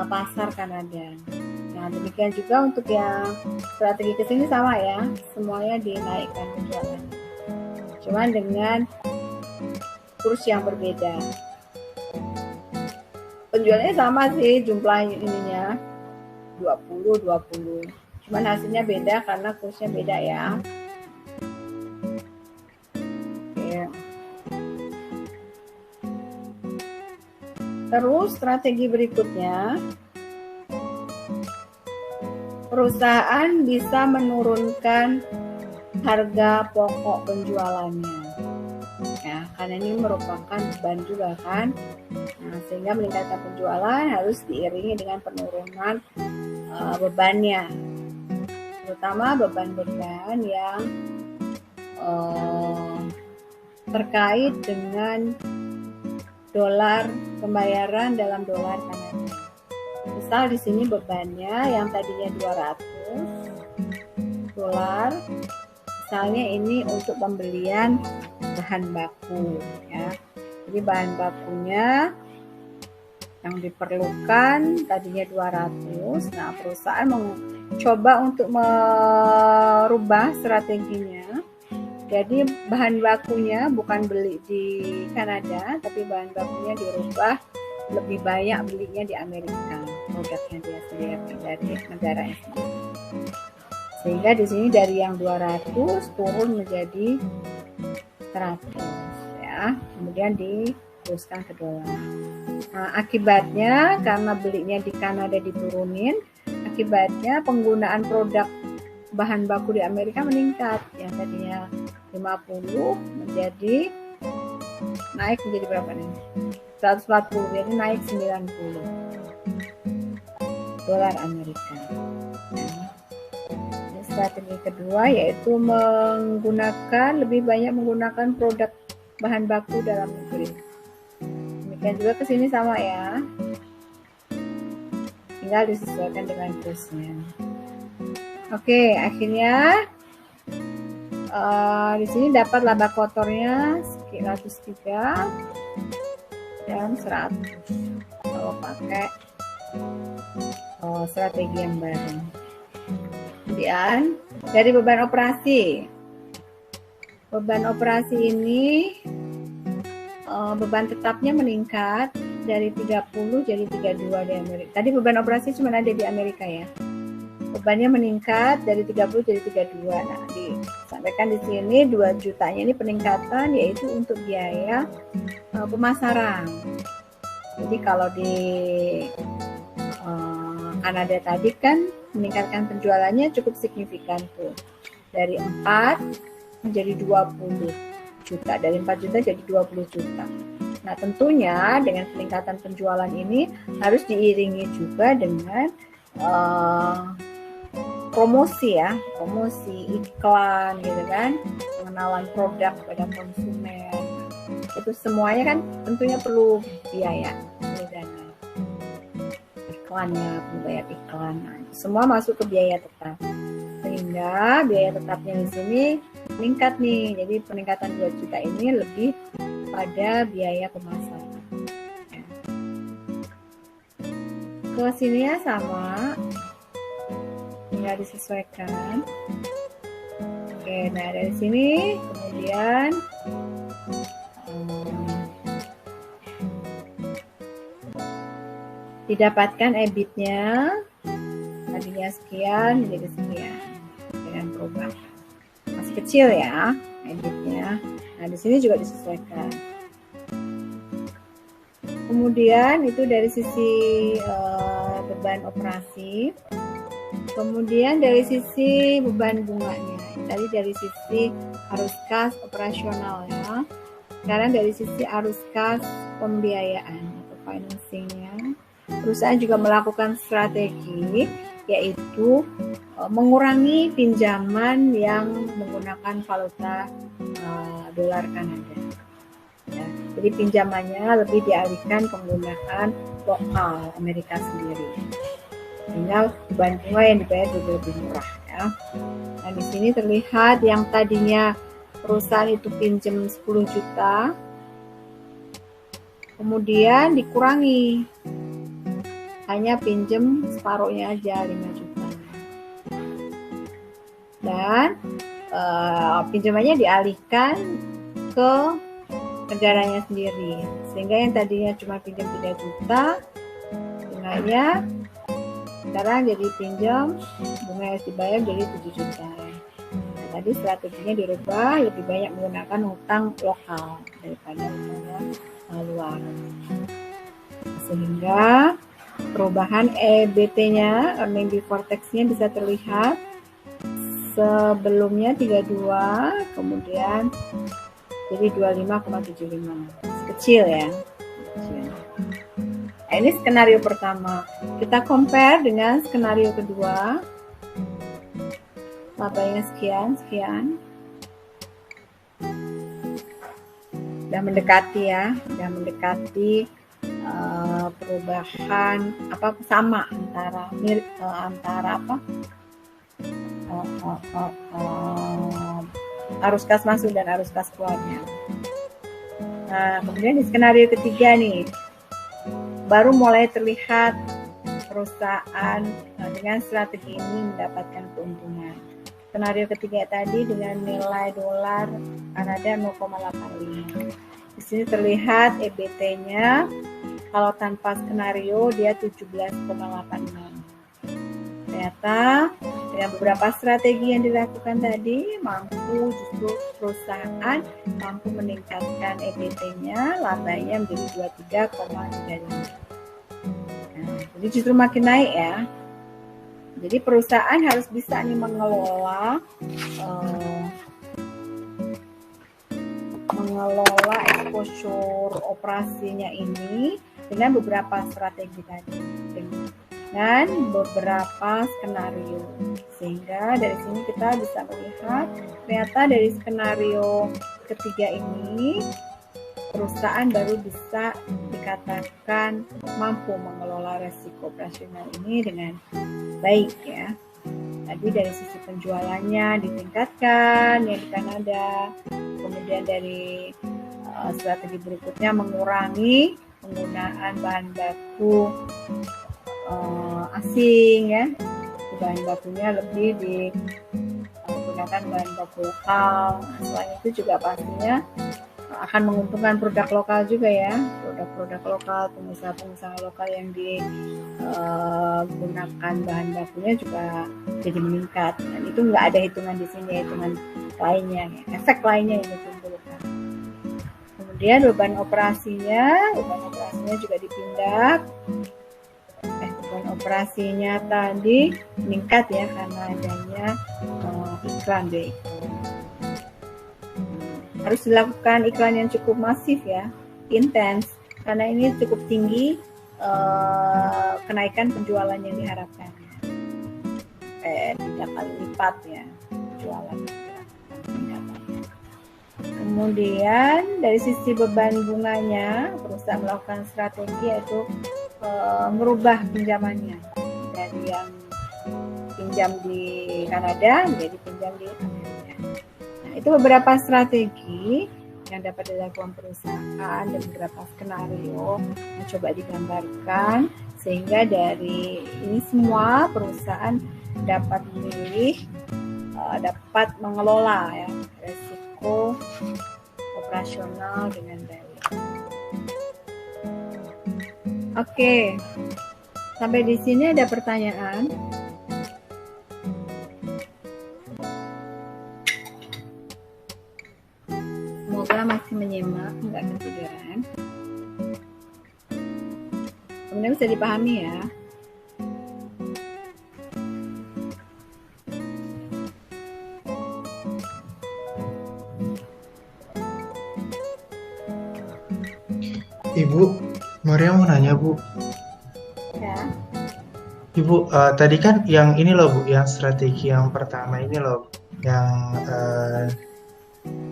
pasar Kanada. Nah demikian juga untuk yang strategi kesini sama ya, semuanya dinaikkan penjualan, cuman dengan kurs yang berbeda. Penjualannya sama sih, jumlah ininya 20, cuman hasilnya beda karena kursnya beda ya. Terus strategi berikutnya, perusahaan bisa menurunkan harga pokok penjualannya. Ya, karena ini merupakan beban juga kan. Nah, sehingga meningkatkan penjualan harus diiringi dengan penurunan bebannya. Terutama beban-beban yang terkait dengan dolar, pembayaran dalam dolar Kanada. Misal di sini bebannya yang tadinya 200 dolar, misalnya ini untuk pembelian bahan baku ya. Jadi bahan bakunya yang diperlukan tadinya 200. Nah, perusahaan mencoba untuk merubah strateginya. Jadi bahan bakunya bukan beli di Kanada, tapi bahan bakunya dirubah lebih banyak belinya di Amerika, produknya dia sendiri dari negaranya sendiri. Sehingga di sini dari yang 200 turun menjadi 100 ya. Kemudian diteruskan ke dolar. Nah, akibatnya karena belinya di Kanada diturunin, akibatnya penggunaan produk bahan baku di Amerika meningkat. Yang tadinya 50 menjadi naik menjadi berapa nih? 140, jadi naik 90 dolar Amerika. Nah, strategi kedua yaitu lebih banyak menggunakan produk bahan baku dalam negeri. Demikian juga ke sini sama ya. Tinggal disesuaikan dengan kursnya. Oke, akhirnya di sini dapat laba kotornya 103 dan 100 kalau pakai strategi yang baru. Kemudian dari beban operasi ini beban tetapnya meningkat dari 30 jadi 32 di Amerika. Tadi beban operasi cuma ada di Amerika ya. Bebannya meningkat dari 30 jadi 32. Nah, disampaikan di sini 2 jutanya ini peningkatan yaitu untuk biaya pemasaran. Jadi kalau di Kanada tadi kan meningkatkan penjualannya cukup signifikan tuh. Dari 4 menjadi 20 juta. Dari 4 juta jadi 20 juta. Nah, tentunya dengan peningkatan penjualan ini harus diiringi juga dengan promosi iklan gitu kan, pengenalan produk pada konsumen. Itu semuanya kan tentunya perlu biaya, dana. Iklannya, bayar iklan, semua masuk ke biaya tetap. Sehingga biaya tetapnya di sini meningkat nih. Jadi peningkatan 2 juta ini lebih pada biaya pemasaran. Ke sini ya sama. Tinggal disesuaikan. Oke, nah dari sini kemudian didapatkan EBIT-nya tadinya sekian menjadi sekian dengan perubahan. Masih kecil ya EBIT-nya. Nah, di sini juga disesuaikan. Kemudian itu dari sisi beban operasi. Kemudian dari sisi beban bunganya, tadi dari sisi arus kas operasional ya. Sekarang dari sisi arus kas pembiayaan atau financingnya, perusahaan juga melakukan strategi yaitu mengurangi pinjaman yang menggunakan valuta dolar Kanada. Ya, jadi pinjamannya lebih dialihkan penggunaan lokal Amerika sendiri. Sehingga beban bunga yang dibayar juga lebih murah ya. Nah, di sini terlihat yang tadinya perusahaan itu pinjam 10 juta kemudian dikurangi hanya pinjam separuhnya aja 5 juta. Dan pinjamannya dialihkan ke negaranya sendiri. Sehingga yang tadinya cuma pinjam 3 juta bunganya sekarang jadi pinjam bunga yang dibayar jadi 7 juta. Nah, tadi strateginya dirubah, lebih banyak menggunakan hutang lokal daripada hutang luar. Sehingga perubahan EBT-nya, earning before tax-nya bisa terlihat sebelumnya 32, kemudian jadi 25,75. Kecil ya. Kecil. Nah, ini skenario pertama. Kita compare dengan skenario kedua. Labanya sekian. Udah mendekati ya, udah mendekati perubahan sama antara arus kas masuk dan arus kas keluarnya. Nah, kemudian di skenario ketiga nih baru mulai terlihat perusahaan dengan strategi ini mendapatkan keuntungan. Skenario ketiga tadi dengan nilai dolar Kanada 0,85. Di sini terlihat EBT-nya kalau tanpa skenario dia 17,86. Ternyata Dengan beberapa strategi yang dilakukan tadi, justru perusahaan mampu meningkatkan EBT-nya, labanya menjadi 23,35. Nah, jadi justru makin naik ya. Jadi perusahaan harus bisa nih mengelola exposure operasinya ini dengan beberapa strategi tadi, dengan beberapa skenario, sehingga dari sini kita bisa melihat ternyata dari skenario ketiga ini perusahaan baru bisa dikatakan mampu mengelola resiko operasional ini dengan baik ya. Tadi dari sisi penjualannya ditingkatkan yang di Kanada, kemudian dari strategi berikutnya mengurangi penggunaan bahan baku asing ya, bahan bakunya lebih digunakan bahan baku lokal. Selain itu juga pastinya akan menguntungkan produk lokal juga ya, produk-produk lokal, pengusaha-pengusaha lokal yang digunakan bahan bakunya juga jadi meningkat. Dan itu nggak ada hitungan di sini, hitungan lainnya, efek lainnya yang ditimbulkan. Kemudian beban operasinya juga dipindah. Beban operasinya tadi meningkat ya karena adanya iklan deh. Harus dilakukan iklan yang cukup masif ya, intens, karena ini cukup tinggi kenaikan penjualan yang diharapkan. 3 kali lipat ya penjualan. Kemudian dari sisi beban bunganya, perusahaan melakukan strategi yaitu merubah pinjamannya dari yang pinjam di Kanada menjadi pinjam di Amerika. Nah, itu beberapa strategi yang dapat dilakukan perusahaan dan beberapa skenario yang coba digambarkan, sehingga dari ini semua perusahaan dapat memilih, dapat mengelola ya resiko operasional dengan baik. Oke, sampai di sini ada pertanyaan? Semoga masih menyimak, nggak ketiduran. Kemudian bisa dipahami ya. Ibu, Maria mau nanya Bu. Ya. Ibu, tadi kan yang ini loh Bu, yang strategi yang pertama ini loh, yang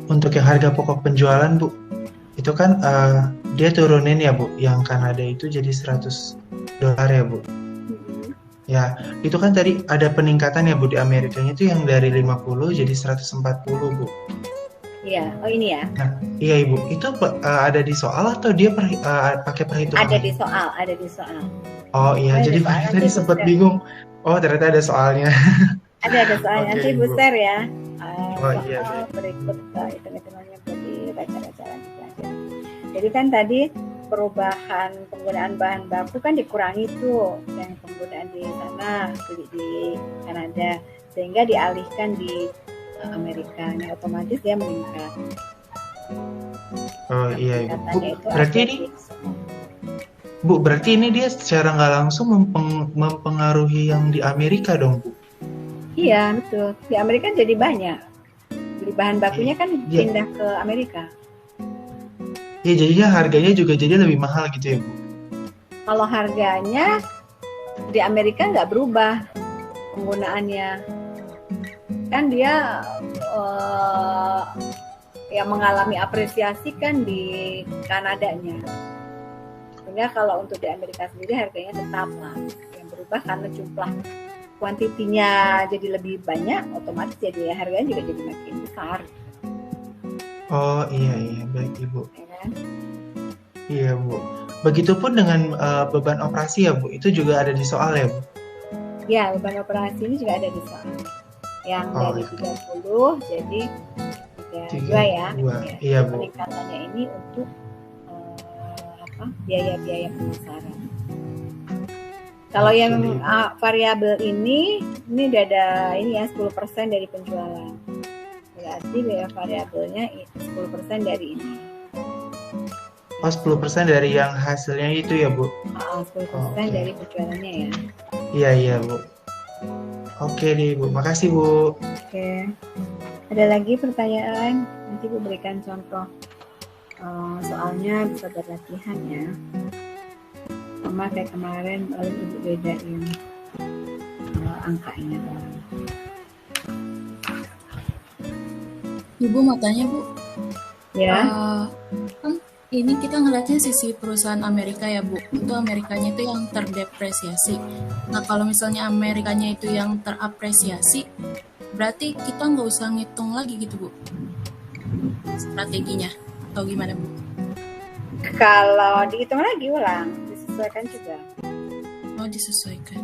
untuk yang harga pokok penjualan Bu, itu kan dia turunin ya Bu, yang Kanada itu jadi $100 ya Bu. Ya, itu kan tadi ada peningkatan ya Bu di Amerikanya itu yang dari 50 jadi 140 Bu. Iya, oh ini ya. Nah, iya Ibu, itu ada di soal atau dia pakai perhitungan? Ada di soal. Oh iya, jadi tadi sempat bingung. Oh ternyata ada soalnya. Ada soalnya, nanti Bu share ya. Iya. Berikut hitung-hitungannya baca-baca lagi. Jadi kan tadi perubahan penggunaan bahan baku kan dikurangi tuh, yang penggunaan di sana, beli di Kanada, sehingga dialihkan di Amerika, nah otomatis dia meningkat. Oh iya Ibu. Berarti ini dia secara nggak langsung mempengaruhi yang di Amerika dong Bu? Iya betul, di Amerika jadi banyak, beli bahan bakunya kan pindah ke Amerika. Iya, jadinya harganya juga jadi lebih mahal gitu ya Bu? Kalau harganya di Amerika nggak berubah penggunaannya, kan dia yang mengalami apresiasi kan di Kanadanya. Sehingga kalau untuk di Amerika sendiri harganya tetap lah, yang berubah karena jumlah kuantitinya jadi lebih banyak, otomatis jadi harganya juga jadi makin besar. Oh iya, baik Ibu. Ya kan? Iya Bu. Begitupun dengan beban operasi ya Bu, itu juga ada di soal ya Bu? Ya, beban operasi ini juga ada di soal. Yang dari 30 jadi 32 ya. Iya Bu. Peningkatannya ini untuk biaya-biaya pemasaran. Kalau Oke yang deh. variabel ini udah ada ini ya 10% dari penjualan. Berarti biaya variabelnya 10% dari ini. Oh, 10% dari yang hasilnya itu ya, Bu? 10% Oke. dari penjualannya ya. Iya, iya, Bu. Oke deh, Bu. Makasih, Bu. Oke. Ada lagi pertanyaan? Nanti Bu berikan contoh. Soalnya bisa berlatihan ya. Sama kayak kemarin lalu Ibu bedain angkanya. Ibu mau tanya, Bu. Ya. Kan ini kita ngeliatnya sisi perusahaan Amerika ya, Bu. Itu Amerikanya itu yang terdepresiasi. Nah, kalau misalnya Amerikanya itu yang terapresiasi, berarti kita nggak usah ngitung lagi gitu, Bu, strateginya. Atau gimana, Bu? Kalau dihitung lagi ulang, disesuaikan juga. Oh, disesuaikan.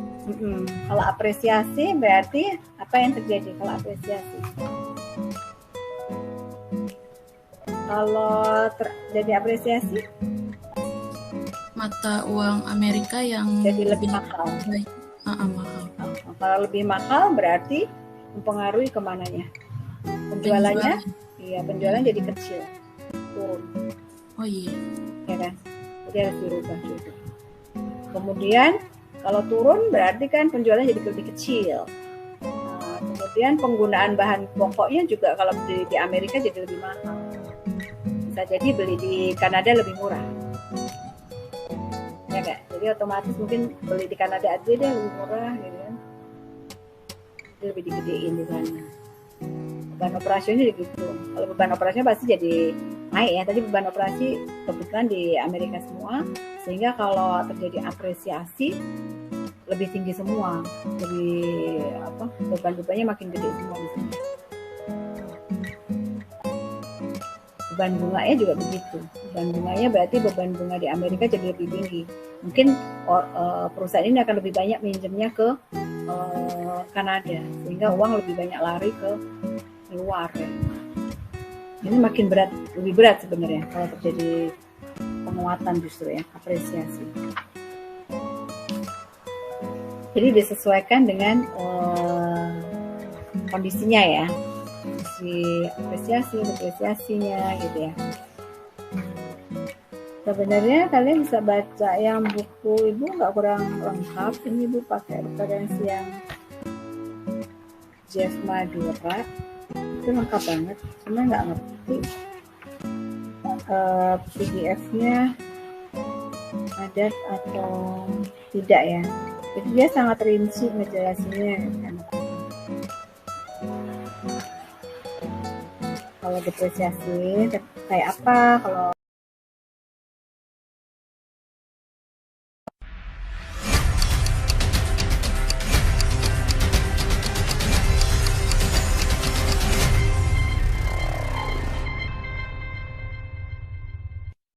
Kalau apresiasi berarti apa yang terjadi kalau apresiasi? Kalau terjadi apresiasi, mata uang Amerika yang jadi lebih mahal. Baik. Mahal. Kalau lebih mahal berarti mempengaruhi kemananya? Penjualannya? Iya, penjualan jadi kecil, turun. Oh iya. Ya kan? Jadi harus dirubah juga. Kemudian kalau turun berarti kan penjualan jadi lebih kecil. Nah, kemudian penggunaan bahan pokoknya juga kalau beli di Amerika jadi lebih mahal. Bisa jadi beli di Kanada lebih murah. Ya nggak? Jadi otomatis mungkin beli di Kanada aja deh lebih murah gitu kan. Jadi lebih digedein di sana. Beban operasinya jadi gitu. Kalau beban operasinya pasti jadi naik ya. Tadi beban operasi kebetulan di Amerika semua, sehingga kalau terjadi apresiasi lebih tinggi semua, lebih beban-bebannya makin gede semua di sini. Beban bunganya juga begitu. Beban bunganya berarti beban bunga di Amerika jadi lebih tinggi. Mungkin perusahaan ini akan lebih banyak minjemnya ke Kanada, sehingga uang lebih banyak lari ke luar ya. Ini makin berat, lebih berat sebenarnya kalau terjadi penguatan justru ya, apresiasi. Jadi disesuaikan dengan kondisinya ya, kondisi apresiasi, depresiasinya gitu ya. Sebenarnya kalian bisa baca yang buku Ibu nggak kurang lengkap. Ini Ibu pakai referensi yang Jeff Madura, itu lengkap banget. Cuma nggak ngerti PDF-nya ada atau tidak ya. Jadi dia sangat rinci ngejelasinnya kan. Kalau depresiasi kayak apa, kalau